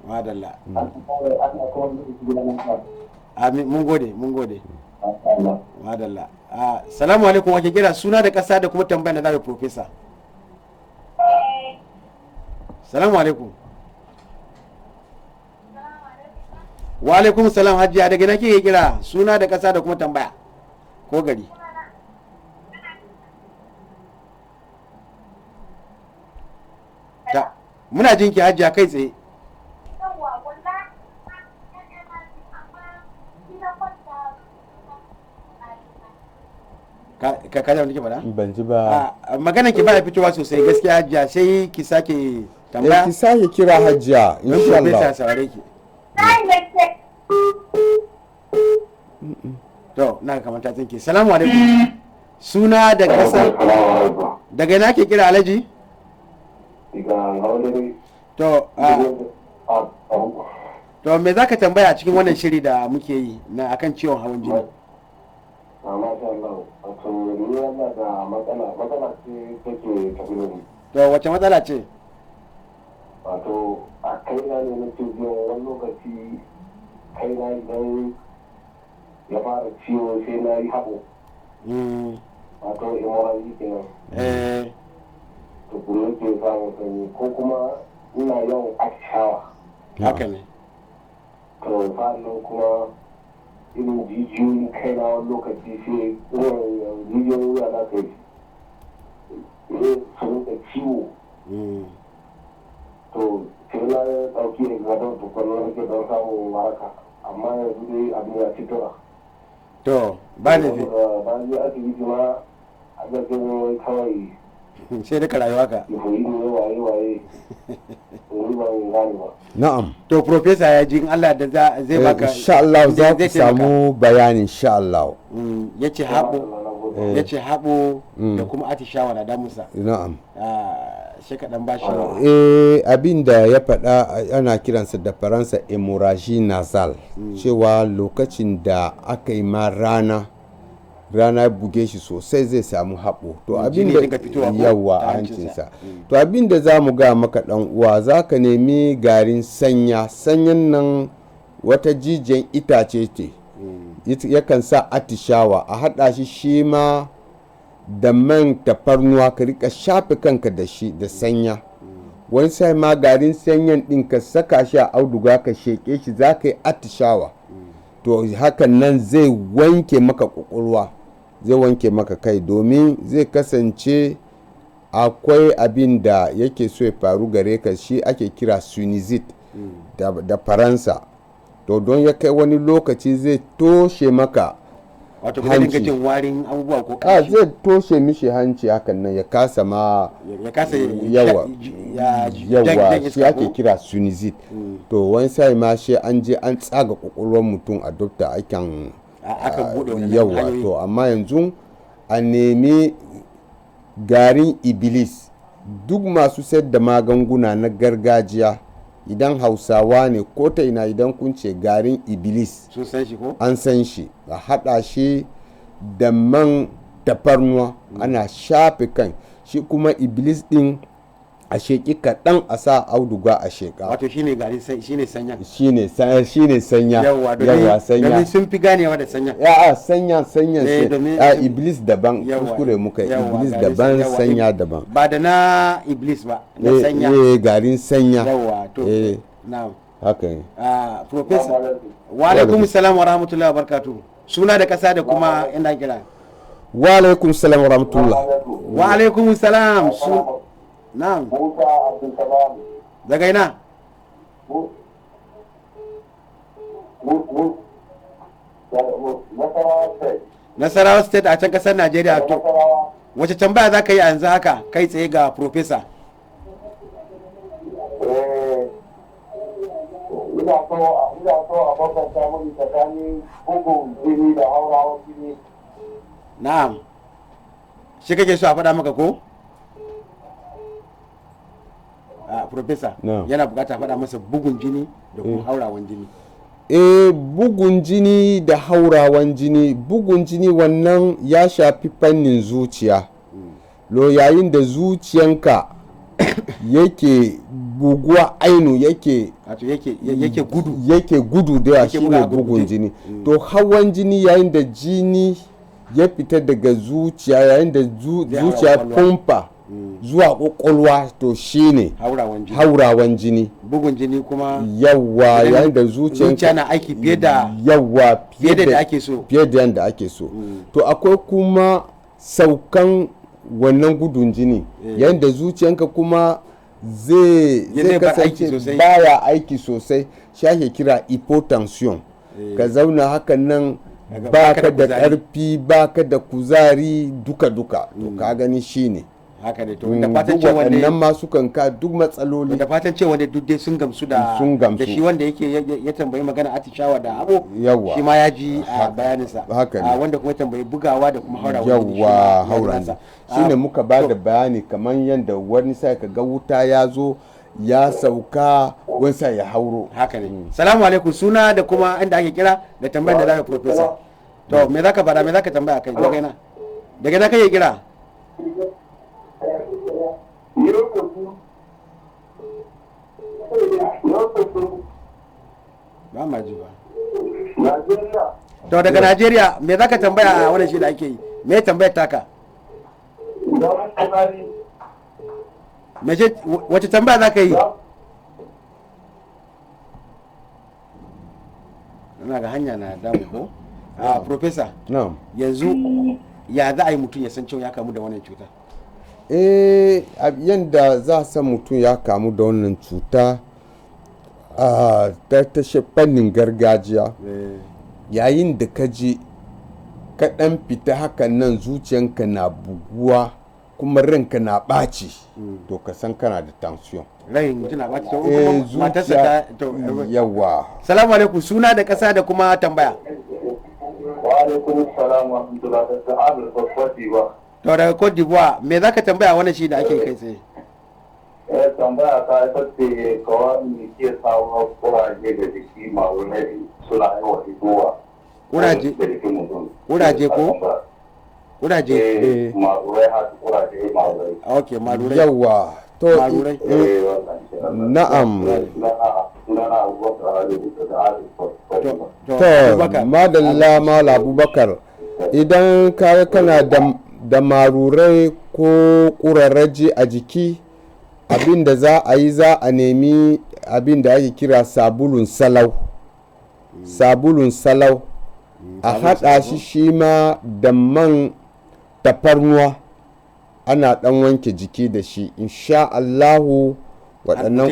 Speaker 2: Madalla. Amin mun gode. Madalla. Salamu alaikum wake kira suna da kasa da kuma tambaya da zai professor. Salamu alaikum. Wa alaikum salam hajiya daga na kike kira suna da kasa da kuma tambaya ko gari. Ta muna jinki hajiya kai tsaye. ka kaza wani ke faɗa?
Speaker 3: Ban ji ba.
Speaker 2: Maganan ki baya fitowa sosai gaskiya hajiya sai ki sake tambaya.
Speaker 3: Ki sake kira hajiya insha Allah.
Speaker 2: Saurare ki. To na kamar ta tsinke. Salamu alaikum. Suna da kasa. Daga ina ke kira Alhaji? To me zaka tambaya a cikin wannan shiri da muke yi na akan ciwon hawan jini?
Speaker 12: matsala ce take tafi da ni.
Speaker 2: To wace matsala ce?
Speaker 12: wato a kaina ne na biyan wani lokaci kaina idan ya fara ciwo sai na yi haɓo wato hemorrhage kenan to kuma ke samun sanyi ko kuma ina yawan atishawa
Speaker 2: haka ne
Speaker 12: to sa'annan kuma irin jijiyoyin kaina wani lokaci sai irin jijiyoyin wuya na kai su rinka ciwo to sai na ɗauki exadon tukwanin nake don samun waraka amma yanzu dai abin ya ci tura
Speaker 2: to ba da zai
Speaker 12: ba je asibiti ma a gajin kawai
Speaker 2: sai da rayuwa ka
Speaker 12: ifoyi ne waye wani ba mai gane ba
Speaker 3: na'am
Speaker 2: to professor ya ji in Allah da zai baka
Speaker 3: insha Allah za ku samu bayani insha Allah
Speaker 2: yace haɓo da kuma atishawa na damusa
Speaker 3: na'am
Speaker 2: shi kaɗan ba shi
Speaker 3: abin da ya faɗa ana kiransa da faransa hemorrhage nasal cewa lokacin da aka yi ma rana buge shi sosai zai samu haɓo to abin da yawa a hancinsa to abin da za mu ga maka ɗan uwa za ka nemi garin sanyan nan wata jijiyan itace ce yakan sa atishawa a haɗa shi ma da man tafarnuwa ka rika shafe kanka da shi da sanya wani sai ma garin sanyan din ka saka shi a auduga ka sheke shi za ka yi atishawa to hakan nan zai wanke maka kwakwalwa zai wanke maka kai domin zai kasance akwai abin da yake so ya faru gare ka shi ake kira sinusite da faransa to don ya kai wani lokaci zai toshe maka
Speaker 2: wato ka dinga jin warin abubuwa ko kashi
Speaker 3: zai toshe mishi hanci hakan nan ya kasa ma
Speaker 2: ya kasa
Speaker 3: yawa shi ake kira sinusite to wani sai ma shi an je an tsaga kwakwalwar mutum a dokta akan yawa to amma yanzu a nemi garin iblis duk masu sayar da magunguna na gargajiya idan hausawa ne ko ta ina idan kun ce garin iblis an san shi a haɗa shi da man tafarnuwa ana shafe kan shi kuma iblis din a sheki kaɗan a sa auduga a sheka
Speaker 2: wato shine garin shine sanya
Speaker 3: shine sanya
Speaker 2: yawa sanya domin sun fi ganewa da sanya
Speaker 3: sanya iblis daban kuskure muka iblis daban sanya daban
Speaker 2: ba da na iblis ba na sanya
Speaker 3: garin sanya
Speaker 2: yawa to na'am
Speaker 3: haka ne
Speaker 2: professor wa alaikum salam wa rahmatullahi wa barakatuh suna da kasa da kuma ina kira
Speaker 3: wa alaikum salam wa rahmatullah
Speaker 2: wa alaikum salam na'am
Speaker 12: Musa Abdulsalam
Speaker 2: daga ina Nasarawa State a can kasar Najeriya to wace tambaya za ka yi a yanzu haka kai tsaye ga professor
Speaker 12: ina so a bambanta mun tsakanin bugun jini da haurawan jini
Speaker 2: na'am shi kake so a faɗa maka ko professor yana bukata faɗa masa bugun jini da kuma haurawan jini
Speaker 3: bugun jini da haurawan jini bugun jini wannan ya shafi fannin zuciya yayin da zuciyanka yake buguwa ainu yake gudu da yawa shine bugun jini to hawan jini yayin da jini ya fita daga zuciya yayin da zuciya pompa zuwa kwakwalwa to shine haurawan jini
Speaker 2: bugun jini kuma
Speaker 3: yawa yayin da zuciya
Speaker 2: na aiki fiye da ake so
Speaker 3: fiye da yanda ake so to akwai kuma saukan wannan gudun jini yayin da zuciyanka kuma zai kasance baya aiki sosai shi ake kira hypotension ka zauna hakan nan baka da karfi baka da kuzari duka to ka gani shine
Speaker 2: haka ne to da fatan cewa
Speaker 3: wanda nan ma su kanka duk matsaloli
Speaker 2: da fatan cewa wanda duk dai sun gamsu da shi wanda yake ya tambayi magana atishawa da abu shi ma ya ji a bayaninsa wanda kuma tambayi bugawa da kuma
Speaker 3: haurawa shine muka ba da bayani kamar yadda wani sai ka ga wuta ya zo ya sauka wani sai ya hauro
Speaker 2: haka ne salamu alaikum suna da kuma inda ake kira da tambayar da zaka professor to me zaka fada me zaka tambaya kai daga na kai kira ba ma ji ba.
Speaker 12: Najeriya.
Speaker 2: To daga Najeriya me za ka tambaya a wannan shi da ake yi? Me tambayar taka? Wace tambaya za ka yi? Ina ga hanya na damu ko? Professor.
Speaker 3: Na'am.
Speaker 2: Yanzu ya za a yi mutum ya san cewa ya kamu da wannan cuta?
Speaker 3: Yanda za a san mutum ya kamu da wannan cuta ta fannin gargajiya. Yayin da ka ji kaɗan fita hakan nan zuciyanka na buguwa kuma ranka na ɓaci to ka san kana da tension.
Speaker 2: Rai mutum na ɓaci to kuma matarsa ta
Speaker 3: yawa.
Speaker 2: Salamu alaikum, suna da ƙasa da kuma tambaya.
Speaker 12: Wa alaikum salam wa rahmatullahi wa barakatuh.
Speaker 2: To daga Cote d'Ivoire me za ka tambaya wannan shi da ake kai tsaye?
Speaker 12: Tambaya ta ita ce kawai me ke samun kuraje da jiki ma'aunai suna yawa fitowa.
Speaker 2: Kuraje ko? Kuraje?
Speaker 12: Ma'aurai haka kuraje ma'aurai.
Speaker 2: Ok, ma'aurai.
Speaker 3: Yawa. To, na'am. To, madalla mala Abubakar, idan kana da marurai ko ƙurarraji a jiki, abin da za a yi za a nemi abin da ake kira sabulun salau a haɗa shi ma da man tafarnuwa ana ɗan wanke jiki da shi insha Allahu waɗannan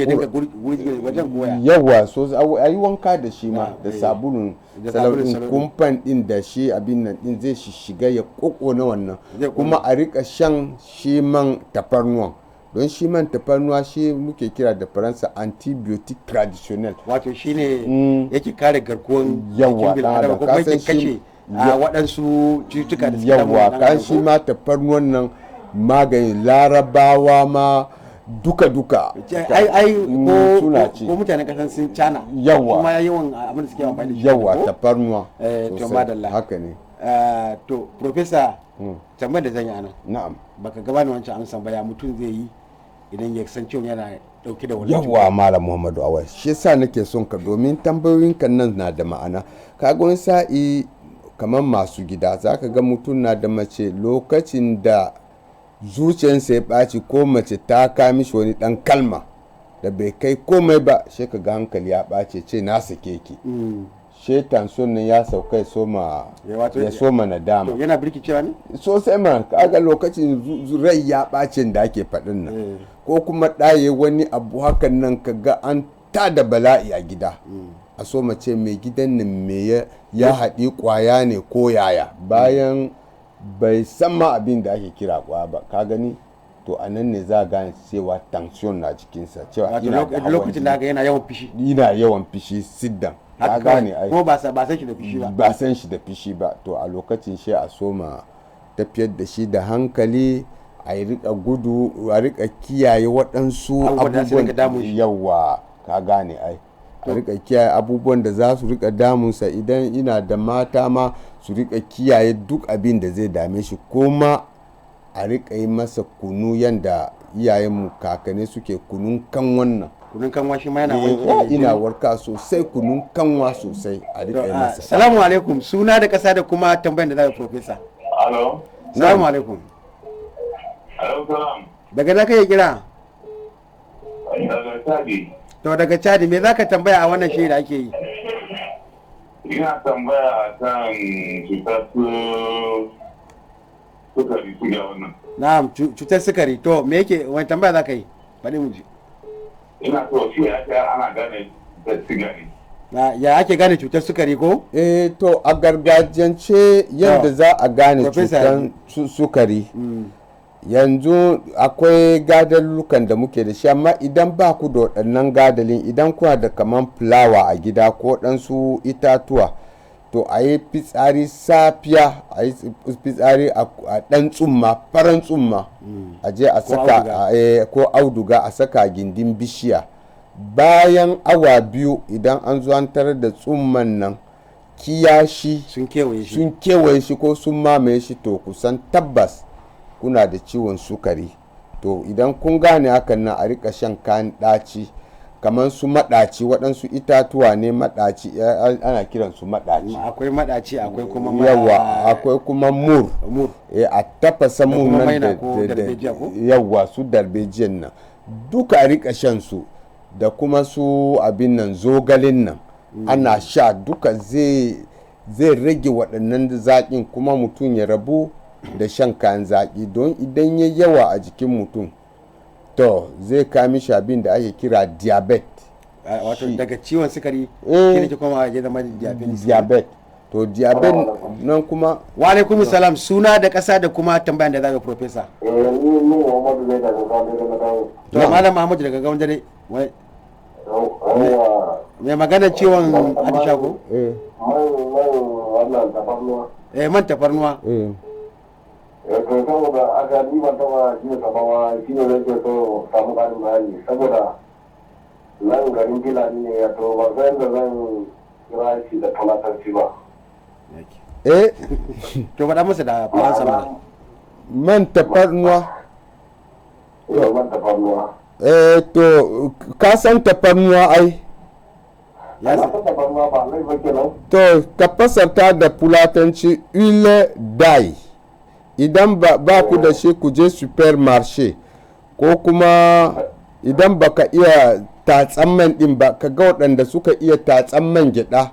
Speaker 3: yawa so a yi wanka da shi ma da sabulun salaurin kumfan ɗin da shi abin nan ɗin zai shiga ya ƙoƙo na wannan kuma a rika shan shi man tafarnuwan don shi man tafarnuwa shi muke kira da faransa antibiotic traditional
Speaker 2: wato shi ne yake kare garkuwan jikin bil'adama ko yake kashe waɗansu cututtuka da suke
Speaker 3: yawa kan shi ma tafarnuwan nan maganin larabawa ma duka
Speaker 2: ko mutanen kasan sun cana
Speaker 3: yawa
Speaker 2: kuma yawan abin da suke amfani da shi
Speaker 3: yawa tafarnuwa
Speaker 2: to madalla
Speaker 3: haka ne
Speaker 2: to professor tambayar da zan yi anan
Speaker 3: na'am
Speaker 2: baka gabani wancan amsan ba ya mutum zai yi idan ya san cewa yana dauke da wani
Speaker 3: yawa malam Muhammadu Awai shi yasa nake son ka domin tambayoyin kan nan na da ma'ana kaga wani sa'i kamar masu gida zaka ga mutum na da mace lokacin da zuciyarsa ya ɓaci ko mace ta kami shi wani ɗan kalma da bai kai komai ba shi ka ga hankali ya ɓace ce na sake ki shetan sunan ya sauka ya soma nadama
Speaker 2: yana birkicewa ne
Speaker 3: sosai ma kaga lokacin rai ya ɓacin da ake faɗin nan ko kuma ɗaye wani abu hakan nan ka ga an tada bala'i a gida a so mace mai gidan nan me ya haɗi ƙwaya ne ko yaya bayan bai san ma abin da ake kira ƙwaya ba ka gani to a nan ne za a gane cewa tension na jikinsa cewa
Speaker 2: lokacin da yana yawan fishi
Speaker 3: siddan ka gane ai
Speaker 2: ko ba san shi da fishi ba
Speaker 3: ba san shi da fishi ba to a lokacin shi a soma tafiyar da shi da hankali a rika gudu a rika kiyaye waɗansu abubuwan yawa ka gane ai a rika kiyaye abubuwan da za su rika damunsa idan ina da mata ma su rika kiyaye duk abin da zai dame shi kuma a rika yi masa kunu yanda iyayenmu kakanni suke kunun kan wannan
Speaker 2: kunun kanwa shi ma yana wanke
Speaker 3: ina warka sosai kunun kanwa sosai a rika yi masa
Speaker 2: salamu alaikum suna da kasa da kuma tambayar da za ka professor
Speaker 12: alo
Speaker 2: salamu alaikum
Speaker 12: salam
Speaker 2: daga na kai kira
Speaker 12: daga Chadi
Speaker 2: to daga Chadi me zaka tambaya a wannan shi da ake yi
Speaker 12: ina tambaya kan cutar sukari suga wannan
Speaker 2: na'am cutar sukari to me yake wani tambaya zaka yi bari mu ji
Speaker 12: ina so shi ana gane cutar sukari
Speaker 2: ya ake gane cutar sukari ko
Speaker 3: to a gargajiyance yadda za a gane cutar sukari yanzu akwai gadallukan da muke da shi amma idan ba ku da waɗannan gadalin idan kuna da kaman fulawa a gida ko ɗansu itatuwa to a yi fitsari safiya a yi fitsari a ɗan tsumma faran tsumma a je a saka ko auduga a saka gindin bishiya bayan awa 2 idan an zo an tarar da tsumman nan kiyashi
Speaker 2: sun
Speaker 3: kewaye shi ko sun mamaye shi to kusan tabbas kuna da ciwon sukari to idan kun gane hakan nan a rika shan kayan ɗaci kamar su maɗaci, waɗansu itatuwa ne maɗaci ana kiran su maɗaci.
Speaker 2: Akwai maɗaci akwai kuma
Speaker 3: yawa akwai kuma mur a tafasa mur nan da yawa su darbejiyan nan duka a rika shan su da kuma su abin nan zogalin nan ana sha duka zai rage waɗannan zaƙin kuma mutum ya rabu da shan kayan zaƙi don idan ya yawa a jikin mutum to zai kami shi abin da ake kira diabetes.
Speaker 2: Wato daga ciwon sukari shi ne kuma ya zama
Speaker 3: diabetes. To diabetes nan kuma.
Speaker 2: Wa alaikum salam, suna da ƙasa da kuma tambayan da zaga professor.
Speaker 12: Ni Muhammadu ne daga Gawon.
Speaker 2: To malam Muhammadu daga Gawon dare. Mai magana ciwon Atisha ko?
Speaker 12: Wannan tafarnuwa.
Speaker 2: Man tafarnuwa.
Speaker 12: To saboda aka ni ban taba shi ne tafawa shi ne nake so samu ƙarin bayani saboda nan garin Fulani ne ya to ba zan da zan kira shi da talatarci ba.
Speaker 2: To faɗa masa da faransa ba.
Speaker 3: Man tafarnuwa.
Speaker 12: Man tafarnuwa.
Speaker 3: To ka san tafarnuwa ai.
Speaker 12: Ya san tafarnuwa ba lai ba kenan.
Speaker 3: To ka fasarta da fulatanci huile d'ail. Idan ba ku da shi ku je supermarché ko kuma idan baka iya tatsan man din ba ka ga waɗanda suka iya tatsan man gyaɗa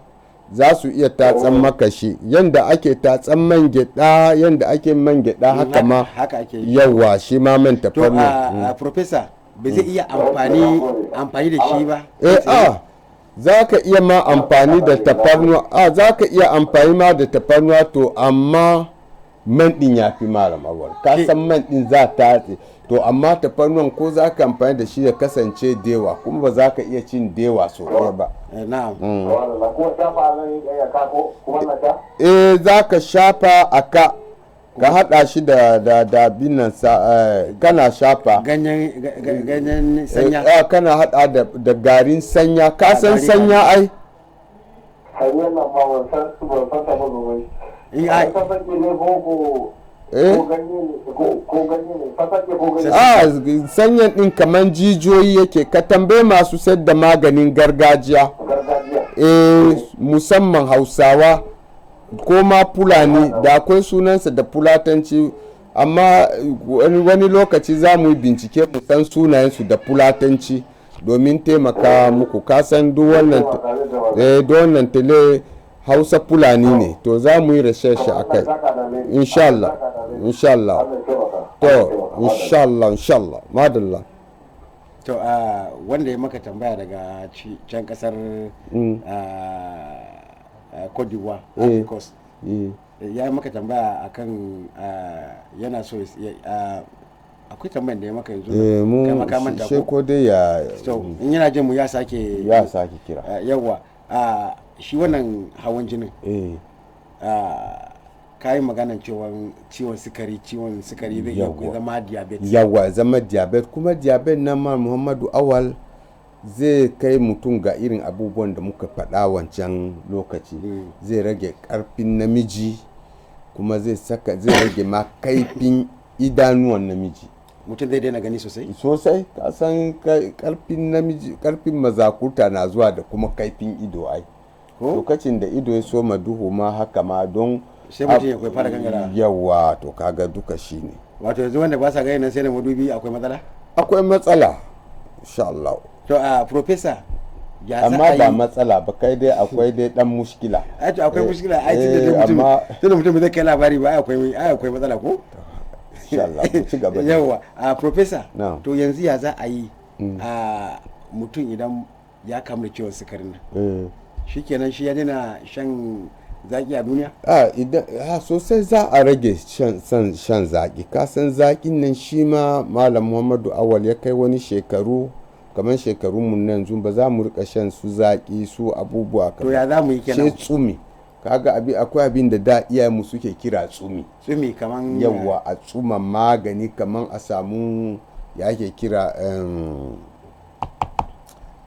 Speaker 3: za su iya tatsan maka shi yanda ake tatsan man gyaɗa yanda ake man gyaɗa haka ma yawa shi ma man tafarnuwa.
Speaker 2: Professor bai zai iya amfani da shi ba.
Speaker 3: Za ka iya ma amfani da tafarnuwa za ka iya amfani ma da tafarnuwa to amma man din ya fi malam awal ka san man din za ta to amma tafarnuwan ko za ka amfani da shi ya kasance dewa kuma ba za ka iya cin dewa so ɗaya ba. Za ka shafa a ka haɗa shi da binnan kana shafa
Speaker 2: ganyen sanya
Speaker 3: kana haɗa da garin sanya ka san sanya ai
Speaker 12: hanyar nan ba ban san ta ba
Speaker 3: sanyan din kaman jijiyoyi yake ka tambaye masu sayar da maganin gargajiya musamman hausawa ko ma fulani da akwai sunansa da fulatanci amma wani lokaci za mu yi bincike mu san sunayensu da fulatanci domin taimaka muku kasan duk wannan tele hausa fulani ne to za mu yi research a kai inshallah to inshallah madalla.
Speaker 2: To wanda ya maka tambaya daga can kasar Cote d'Ivoire ya maka tambaya akan yana so akwai tambayan da ya maka yanzu
Speaker 3: mu shi ko dai ya
Speaker 2: in yana jin mu ya sake
Speaker 3: kira
Speaker 2: yawa shi wannan hawan jinin ka yi maganan ciwon sukari zai iya zama diabetes
Speaker 3: yawa zama diabetes kuma diabetes na ma Muhammadu Awal zai kai mutum ga irin abubuwan da muka faɗa wancan lokaci zai rage ƙarfin namiji kuma zai rage ma kaifin idanuwan namiji
Speaker 2: mutum zai daina gani
Speaker 3: sosai ka san ƙarfin namiji ƙarfin mazakuta na zuwa da kuma kaifin ido ai lokacin da ido ya soma duhu ma haka ma don
Speaker 2: sai mutum ya fara gangara
Speaker 3: yawa to kaga duka shine
Speaker 2: wato yanzu wanda ba sa gani nan sai da madubi akwai matsala
Speaker 3: insha Allah
Speaker 2: to professor
Speaker 3: amma ba matsala ba kai dai akwai dai dan mushkila
Speaker 2: akwai mushkila tunda mutum zai kai labari ba akwai matsala ko
Speaker 3: insha Allah ci gaba
Speaker 2: yawa professor to yanzu ya za a yi mutum idan ya kamu da ciwon sukarin nan shikenan shi ya dina shan zaki a duniya
Speaker 3: sosai za a rage shan zaki kasan zakin nan shi ma malam Muhammadu Awal ya kai wani shekaru kamar shekarun mun nan ba za mu rika shan su zaki su abubuwa kamar
Speaker 2: to ya za mu yi kenan
Speaker 3: sai tsumi kaga akwai abin da iyayenmu suke kira tsumi
Speaker 2: kaman
Speaker 3: yawa a tsuma magani kaman a samu ya ake kira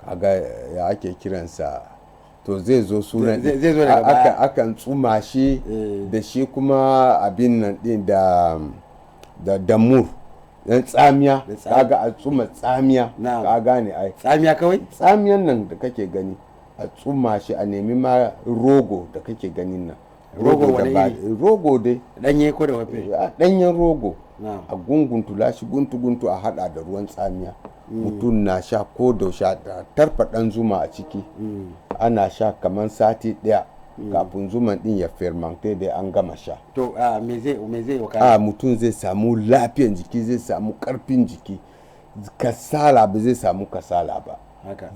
Speaker 3: kaga ya ake kiransa to zai zo sunan akan tsuma shi da shi kuma abin nan din da mur dan tsamiya kaga a tsuma tsamiya ka gane ai
Speaker 2: tsamiya kawai
Speaker 3: tsamiyan nan da kake gani a tsuma shi a nemi ma rogo da kake ganin nan rogo dai
Speaker 2: danye ko da wafe
Speaker 3: danyen rogo a gunguntula shi guntu a hada da ruwan tsamiya mutum na sha ko da sha tarfa dan zuma a ciki ana sha kamar sati daya kafin zuman din ya fermente da an gama sha
Speaker 2: to me zai wakana
Speaker 3: mutum zai samu lafiyan jiki zai samu karfin jiki kasala ba zai samu kasala ba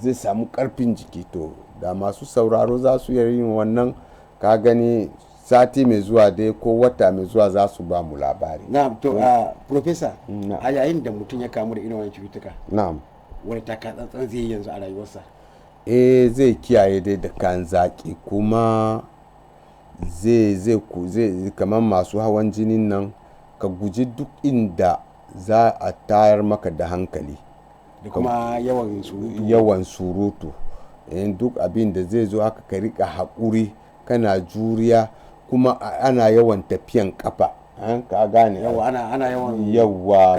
Speaker 3: zai samu karfin jiki to da masu sauraro za su yin wannan ka gani sati mai zuwa dai ko wata mai zuwa za su ba mu labari
Speaker 2: na'am to professor a yayin da mutum ya kamu da irin wannan cututtuka
Speaker 3: na'am
Speaker 2: wani takatsantsan zai yi yanzu a rayuwarsa
Speaker 3: zai kiyaye dai da kan zaki kuma zai kamar masu hawan jinin nan ka guji duk inda za a tayar maka da hankali
Speaker 2: da kuma
Speaker 3: yawan surutu duk abin da zai zo haka ka rika haƙuri kana juriya kuma ana yawan tafiyan kafa ka gane yawa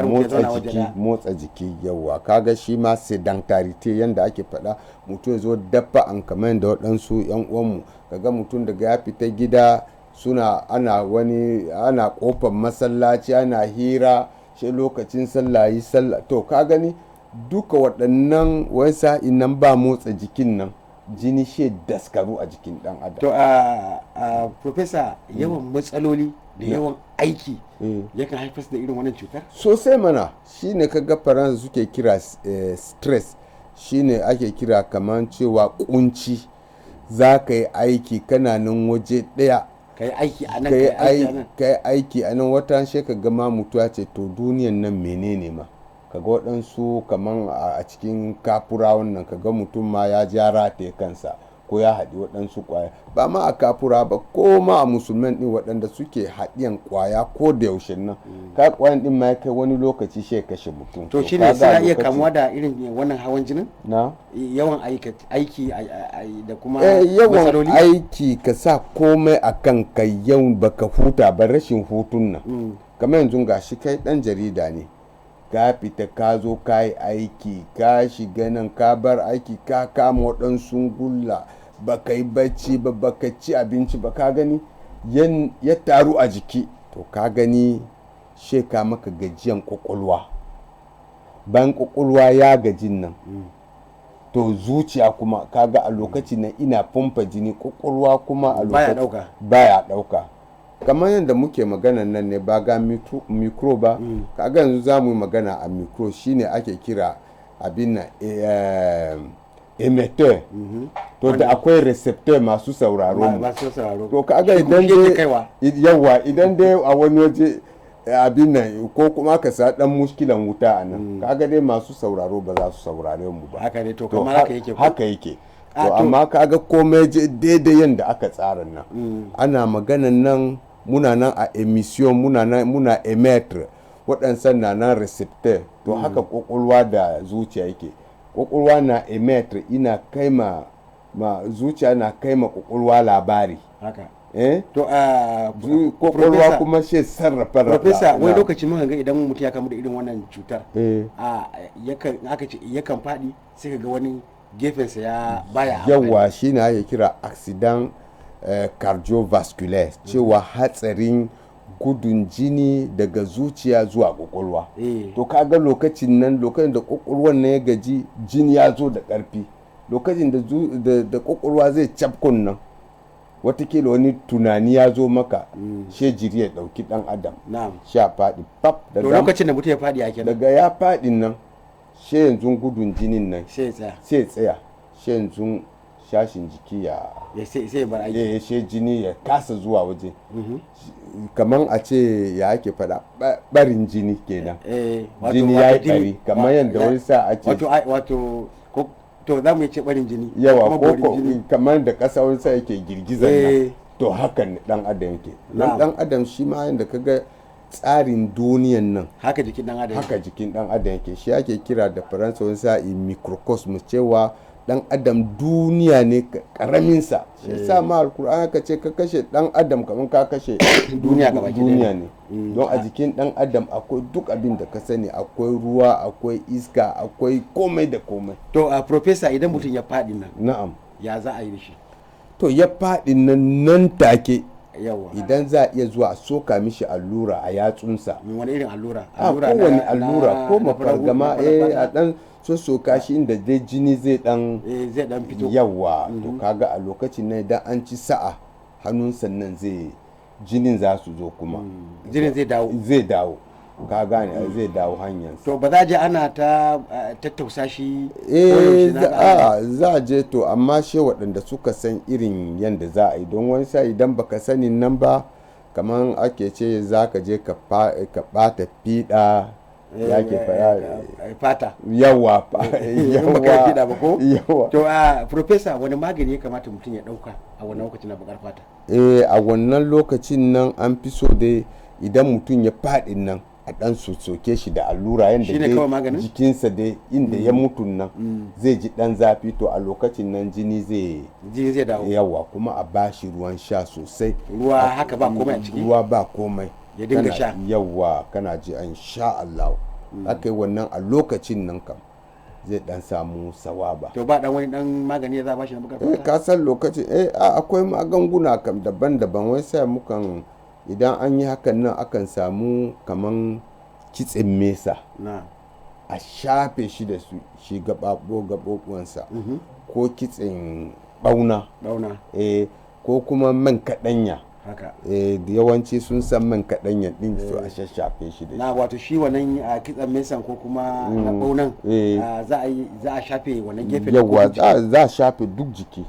Speaker 3: motsa jiki yawa kaga shi ma sedentarity yanda ake faɗa mutum zo dafa an kamar da waɗansu yan uwanmu kaga mutum daga ya fita gida ana kofar masallaci ana hira shi lokacin sallah yi sallah to ka gani duka waɗannan wani sa'in nan ba motsa jikin nan jini shi daskaru a jikin dan adam
Speaker 2: to professor yawan matsaloli da yawan aiki yakan haifar da irin wannan cutar
Speaker 3: sosai mana shine kaga faransa suke kira stress shine ake kira kamar cewa kunci za ka yi aiki kana nan waje daya
Speaker 2: ka yi aiki
Speaker 3: a nan wata sheka gama mutuwa ce to duniyan nan menene ma kaga waɗansu kaman a cikin kafurawan nan kaga mutum ma ya ja rataye kansa ko ya haɗi waɗansu ƙwaya ba ma a kafura ba ko ma a musulman ɗin waɗanda suke haɗiyan ƙwaya ko da yaushe nan ka ƙwayan ɗin ma ya kai wani lokaci shi ya kashe mutum
Speaker 2: to shi ne suna iya kamuwa da irin wannan hawan jinin
Speaker 3: na
Speaker 2: yawan aiki da kuma
Speaker 3: yawan aiki ka sa komai a kan ka yau baka huta ba rashin hutun nan kamar yanzu gashi kai ɗan jarida ne ka fita ka zo ka yi aiki ka shiga nan ka bar aiki ka kama waɗansu gulla ba ka yi bacci ba ka ci abinci ba ka gani ya taru a jiki to ka gani sheka maka gajiyan kwakwalwa bayan kwakwalwa ya gajin nan to zuciya kuma kaga a lokacin nan ina pompa jini kwakwalwa kuma a lokacin baya ɗauka kamar yadda muke magana nan ne ba ga mikro ba kaga yanzu za mu yi magana a mikro shine ake kira abin na emetteur to da akwai recepteur masu sauraro to kaga idan dai a wani waje abin nan ko kuma ka sa dan mushkilan wuta a nan kaga dai masu sauraro ba za su saurare mu ba
Speaker 2: haka ne to kamar
Speaker 3: haka yake to amma kaga komai daidai yanda aka tsara nan ana maganan nan muna nan a emission muna emettre waɗansan na nan recepteur to haka kwakwalwa da zuciya yake kwakwalwa na emettre ina kai ma zuciya na kai ma kwakwalwa labari
Speaker 2: haka
Speaker 3: to kwakwalwa kuma shi sarrafa
Speaker 2: professor wani lokaci mun ga idan mutum ya kamu da irin wannan cutar yakan faɗi sai ka ga wani gefensa ya baya
Speaker 3: yawa shine ake kira accident cardiovascular cewa hatsarin gudun jini daga zuciya zuwa kwakwalwa to kaga lokacin da kwakwalwan na ya gaji jini ya zo da ƙarfi lokacin da kwakwalwa zai cafkon nan watakila wani tunani ya zo maka she jiri ya ɗauki ɗan adam sha faɗi pap
Speaker 2: daga lokacin da mutum ya faɗi ake
Speaker 3: daga ya faɗi nan she yanzu gudun jinin nan sai tsaya she yanzu shashin jiki
Speaker 2: sai bar aiki
Speaker 3: she jini ya kasa zuwa waje kaman a ce ya ake fada barin jini kenan jini ya yi bari kamar yadda wani sa a ce
Speaker 2: wato to za mu ce barin jini
Speaker 3: yawa ko kamar da kasa wani sa yake girgizar nan to hakan dan adam yake dan adam shi ma yadda kaga tsarin duniyan nan
Speaker 2: haka jikin dan adam
Speaker 3: yake shi ake kira da faransa wani sa'i microcosm cewa dan adam duniya ne karaminsa shi sa ma alkur'ani ka ce ka kashe dan adam kamar ka kashe duniya ne don a jikin dan adam akwai duk abin da ka sani, akwai ruwa, akwai iska, akwai komai da komai.
Speaker 2: To a professor, idan mutum ya faɗi nan
Speaker 3: na'am
Speaker 2: ya za a yi shi?
Speaker 3: To ya faɗi nan take
Speaker 2: yawa
Speaker 3: idan za a iya zuwa a soka mishi allura a yatsunsa.
Speaker 2: Wani irin allura?
Speaker 3: Kowane allura ko mafargama a dan soka shi inda dai jini zai dan
Speaker 2: fito.
Speaker 3: Yawa to kaga a lokacin nan idan an ci sa'a hannun sannan jinin za su zo kuma
Speaker 2: jinin zai dawo
Speaker 3: ka gane zai dawo hanyar.
Speaker 2: To ba za a je ana ta tattausa shi?
Speaker 3: Za a je to amma shi waɗanda suka san irin yadda za a yi, don wani sa idan baka sani nan ba kamar ake ce za ka je ka ɓata fiɗa ya ke
Speaker 2: fata
Speaker 3: yawa.
Speaker 2: To professor, wani magani ya kamata mutum ya ɗauka a wannan lokacin na bakar fata?
Speaker 3: A wannan lokacin nan an fi so dai idan mutum ya faɗi nan a dan soke shi da allura yadda jikinsa dai inda ya mutu nan zai ji dan zafi, to a lokacin nan jini zai dawo. Yawa kuma a bashi ruwan sha sosai.
Speaker 2: Ruwa haka ba komai a ciki?
Speaker 3: Ruwa ba komai
Speaker 2: ya dinga sha.
Speaker 3: Yawa kana ji an sha Allah aka yi wannan a lokacin nan kam zai dan samu sawaba.
Speaker 2: To ba dan wani dan magani ya za ba shi na bakar fata?
Speaker 3: Ka san lokacin akwai magunguna kam daban-daban, wai sai mukan idan an yi hakan nan akan samu kaman kitsen mesa a shafe shi da shi gaɓoɓuwansa ko kitsen ɓauna ko kuma man kaɗanya. Da yawanci sun san man kaɗanya ɗin su a shashafe shi da shi.
Speaker 2: Wato shi wannan kitsen mesan ko kuma na ɓaunan za a shafe wannan gefe?
Speaker 3: Yawa za a shafe duk jiki.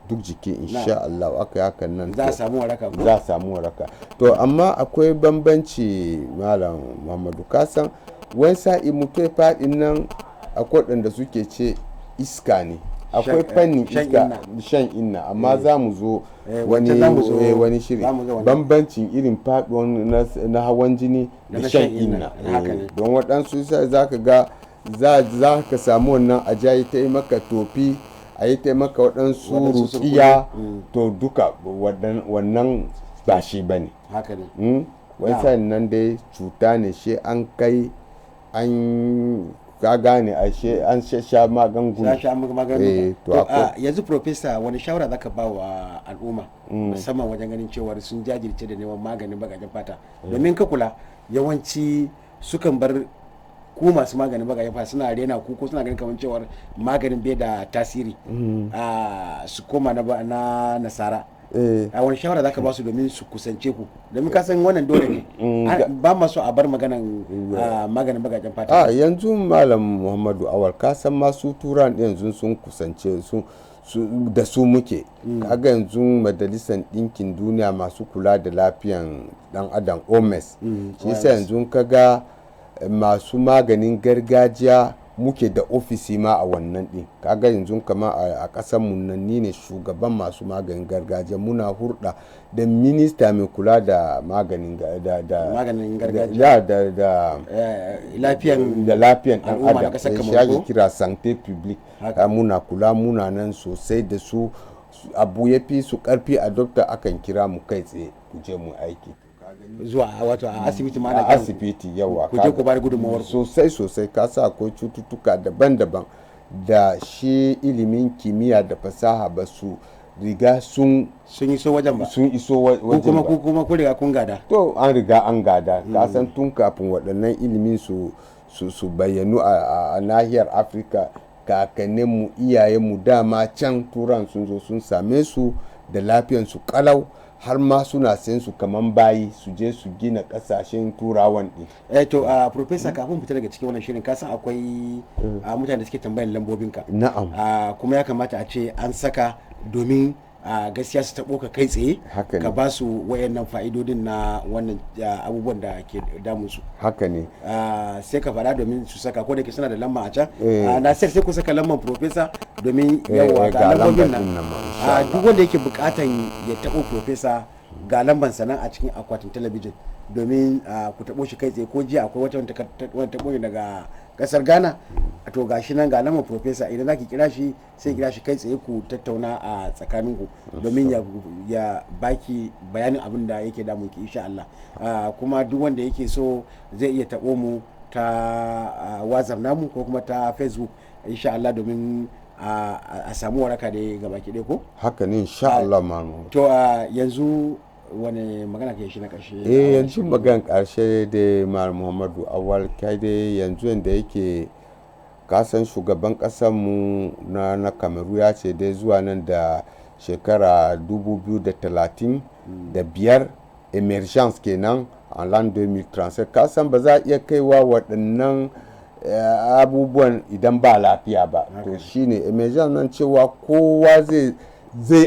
Speaker 3: Duk jiki insha Allah aka yi hakan nan
Speaker 2: za a samu waraka.
Speaker 3: Za a samu waraka. To amma akwai bambanci Malam Muhammadu, kasan wani sa'i mutum faɗin nan akwai waɗanda suke ce iska ne, akwai fannin iska shan inna, amma za mu zo wani shiri bambancin irin faɗuwan na hawan jini da shan inna. Don waɗansu sai za ka ga za ka samu wannan ajayi ta yi maka tofi a yi taimaka waɗansu rukiya, to duka wannan ba shi ba ne. Wai nan dai cuta ne shi an kai an ka gane ashe an sha magunguna.
Speaker 2: Yanzu professor, wani shawara zaka ba wa al'umma musamman wajen ganin cewar sun jajirce da neman maganin bagajen fata? Domin ka kula yawanci sukan bar ku masu maganin bagajen fata suna rena ku ko suna ganin kamar cewar maganin bai da tasiri su koma na nasara. A wani shawara zaka ba su domin su kusance ku, domin ka san wannan dole ne ba masu a bar maganin bagajen fata?
Speaker 3: Yanzu Malam Muhammadu Awal, ka san masu turan yanzu sun kusance su da su muke. Kaga yanzu majalisar ɗinkin duniya masu kula da lafiyan dan adam OMS shi yasa yanzu kaga masu maganin gargajiya muke da ofisi ma a wannan din. Kaga yanzu kama a ƙasar mu nan ni ne shugaban masu maganin gargajiya, muna hurɗa da minista mai kula da maganin gargajiya da lafiyan dan adam shi ake kira santé publique. Muna kula, muna nan sosai da su, abu ya fi su karfi a dokta akan kira mu kai tsaye ku je mu aiki
Speaker 2: zuwa wato a asibiti ma
Speaker 3: a asibiti. Yawa
Speaker 2: ku je ku bada gudunmawar
Speaker 3: sosai ka sa akwai cututtuka daban-daban da shi ilimin kimiyya da fasaha ba su riga sun
Speaker 2: iso wajen ba, kuma ku riga kun gada.
Speaker 3: To an riga an gada, ka san tun kafin waɗannan ilimin su bayyanu a nahiyar Afirka, kakanninmu iyayenmu dama can turan sun zo sun same su da lafiyansu kalau, har ma suna sayan su kaman bayi su je su gina kasashen turawan din.
Speaker 2: To professor, kafin fita daga cikin wannan shirin, kasan akwai mutane da suke tambayan lambobinka.
Speaker 3: Na'am.
Speaker 2: Kuma ya kamata a ce an saka domin gaskiya su taɓo ka kai tsaye ka ba su wayannan fa'idodin na wannan abubuwan da ke damun su.
Speaker 3: Haka ne.
Speaker 2: Sai ka faɗa domin su saka, ko da ke suna da lamba a can. Na sai ku saka lamban professor domin yawa ga lambobin nan. Duk wanda yake bukatan ya taɓo professor ga lamban sana a cikin akwatin talabijin domin ku taɓo shi kai tsaye. Ko jiya akwai wata wanda taɓo daga kasar Ghana, to gashi nan ga lamban professor, idan zaki kira shi sai kira shi kai tsaye ku tattauna a tsakaninku domin ya baki bayanin abin da yake damun ki insha Allah. Kuma duk wanda yake so zai iya taɓo mu ta WhatsApp namu ko kuma ta Facebook insha Allah domin a samu waraka da gaba ki ko
Speaker 3: haka ne insha Allah mamu.
Speaker 2: To yanzu wani magana ke shi na karshe?
Speaker 3: Yanzu magan karshe da Malam Muhammadu Awal kai dai yanzu yanda yake kasan shugaban kasar mu na Kamaru ya ce dai zuwa nan da shekara 2035 emergence kenan a land 2030 kasan ba za a iya kaiwa waɗannan abubuwan idan ba lafiya ba. To shine emergence nan cewa kowa zai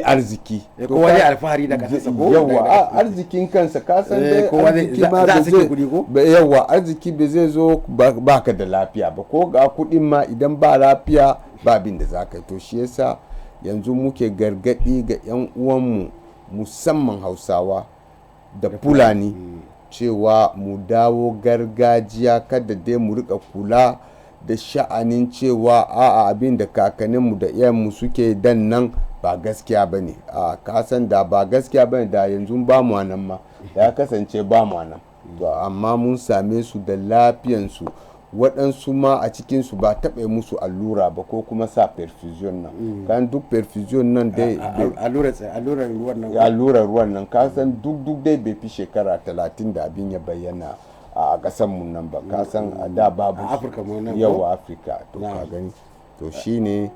Speaker 3: arziki,
Speaker 2: kowa zai alfahari da kasarsa ko
Speaker 3: yawa arzikin kansa kasan dai arziki ma
Speaker 2: da zai kudi ko
Speaker 3: yawa arziki ba zai zo baka da lafiya ba, ko ga kudin ma idan ba lafiya ba abin da zaka yi. To shi yasa yanzu muke gargadi ga yan uwanmu musamman Hausawa da Fulani cewa mu dawo gargajiya, kada dai mu rika kula da sha'anin cewa a'a abin da kakanninmu da iyayenmu suke dan nan ba gaskiya ba ne. Kasan da ba gaskiya ba ne da yanzu ba mu nan ma ya kasance ba mu nan. To amma mun same su da lafiyansu, waɗansu ma a cikinsu ba taɓa musu allura ba ko kuma sa perfusion nan. Kan duk perfusion nan dai allurar ruwan nan kasan duk dai bai fi shekara 30 da abin ya bayyana a ƙasar mu nan ba. Kasan a da babu yawa Afirka. To ka gani, to shine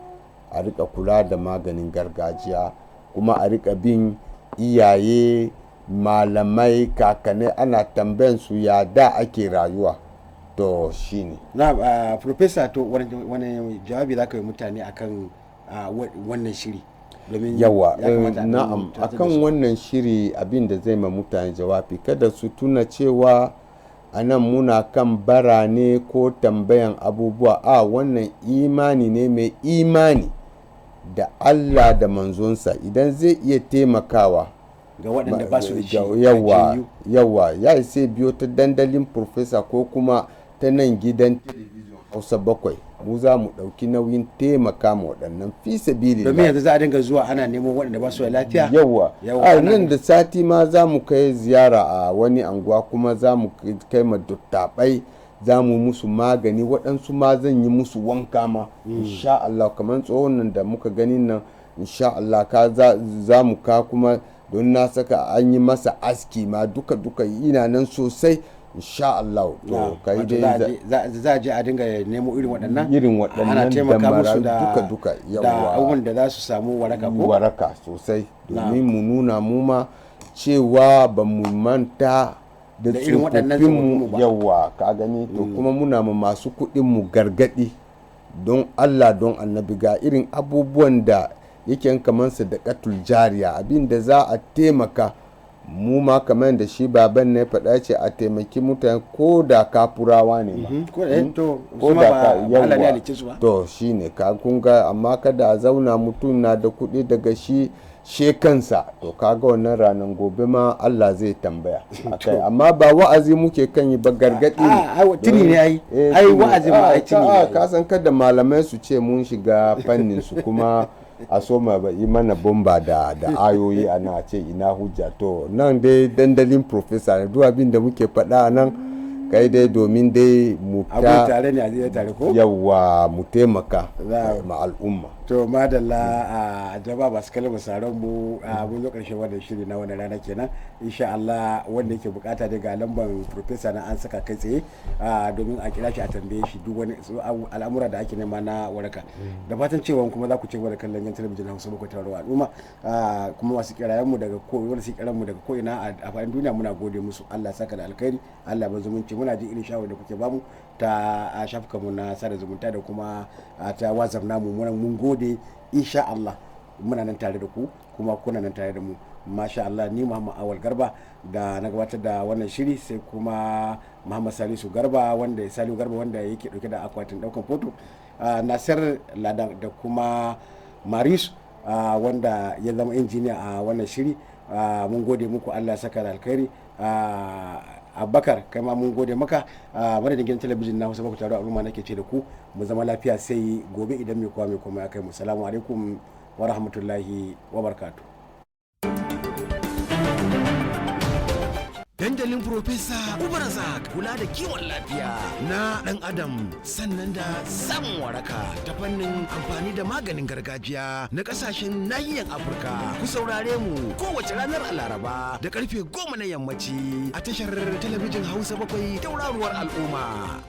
Speaker 3: a rika kula da maganin gargajiya, kuma a rika bin iyaye malamai kakanai ana tambayan su ya da ake rayuwa. To shine
Speaker 2: na professor, to wani jawabi za ka yi mutane akan wannan shiri?
Speaker 3: Yawa na'am, akan wannan shiri abin da zai ma mutane jawabi, kada su tuna cewa a nan muna kan bara ne ko tambayan abubuwa. Wannan imani ne, mai imani da Allah da manzonsa idan zai iya taimakawa
Speaker 2: ga waɗanda ba su da shi
Speaker 3: yawa ya sai biyo ta dandalin professor ko kuma ta nan gidan television Hausa 7, mu za mu ɗauki nauyin taimaka ma waɗannan fi sabili.
Speaker 2: Domin yanzu za a dinga zuwa ana neman waɗanda ba su da lafiya.
Speaker 3: Yawa nan da sati ma za mu kai ziyara a wani anguwa, kuma za mu kai ma dattabai, za mu musu magani, waɗansu ma zan yi musu wanka ma insha Allah, kamar tsohon nan da muka gani nan insha Allah za mu ka, kuma don na saka an yi masa aski ma duka ina nan sosai insha Allah. To kai dai
Speaker 2: za a je a dinga nemo irin waɗannan ana taimaka musu da abubuwan da za su samu
Speaker 3: waraka sosai, domin mu nuna mu ma cewa ba mu manta da tsofaffinmu yawa ka gani. To kuma muna ma masu kuɗinmu gargaɗi don Allah don annabi ga irin abubuwan da yake kamar sadaqatul jariya, abin da za a taimaka mu ma kamar da shi baban ne faɗa ce a taimaki mutane ko da kafurawa ne ma
Speaker 2: ko da yawa.
Speaker 3: To shine ka kunga, amma kada a zauna mutum na da kuɗi daga shi shekansa, to kaga wannan ranar gobe ma Allah zai tambaya akai. Amma ba wa'azi muke kan yi ba, gargadi
Speaker 2: tuni ne ai wa'azi ma ai tuni ne.
Speaker 3: Ka san kada malamai su ce mun shiga fannin su kuma a so ma yi mana bomba da ayoyi ana ce ina hujja. To nan dai dandalin professor ne, duk abin da muke faɗa nan kai dai domin dai mu
Speaker 2: tare ne a tare ko
Speaker 3: yawa mu taimaka ma al'umma.
Speaker 2: To madalla a jama'a masu kalmar saron mu mun zo karshen wannan shiri na wannan rana kenan insha Allah. Wanda yake bukata daga lamban professor na an saka kai tsaye domin a kira shi a tambaye shi duk wani al'amura da ake nema na waraka. Da fatan cewa kuma za ku ci gaba da kallon yan talabijin Hausa 7 taro al'umma, kuma masu kirayen mu daga ko ina a faɗin duniya muna gode musu. Allah saka da alkhairi, Allah ba zumunci. Muna jin irin shawara da kuke bamu ta shafukanmu na sada zumunta da kuma ta WhatsApp namu. Mun gode insha Allah, muna nan tare da ku kuma kuna nan tare da mu. Masha Allah, ni Muhammad Awal Garba da na gabatar da wannan shiri, sai kuma Muhammad Salisu Garba wanda yake dauke da akwatin daukan foto, Nasir Ladan da kuma Maris wanda ya zama injiniya a wannan shiri. mun gode muku, Allah ya saka da alkhairi. Abubakar kai ma mun gode maka. Madadin gidan talabijin na Hausa Bakwai Taro Al'umma nake ce da ku mu zama lafiya sai gobe idan mai kowa mai komai ya kai mu. Assalamu alaikum wa rahmatullahi wa barakatuh.
Speaker 1: Dandalin Profesa Ubarazak, kula da kiwon lafiya na ɗan adam sannan da samun waraka ta fannin amfani da maganin gargajiya na ƙasashen nahiyar Afirka. Ku saurare mu kowace ranar Laraba da karfe 10 na yammaci a tashar talabijin Hausa Bakwai Tauraruwar Al'umma.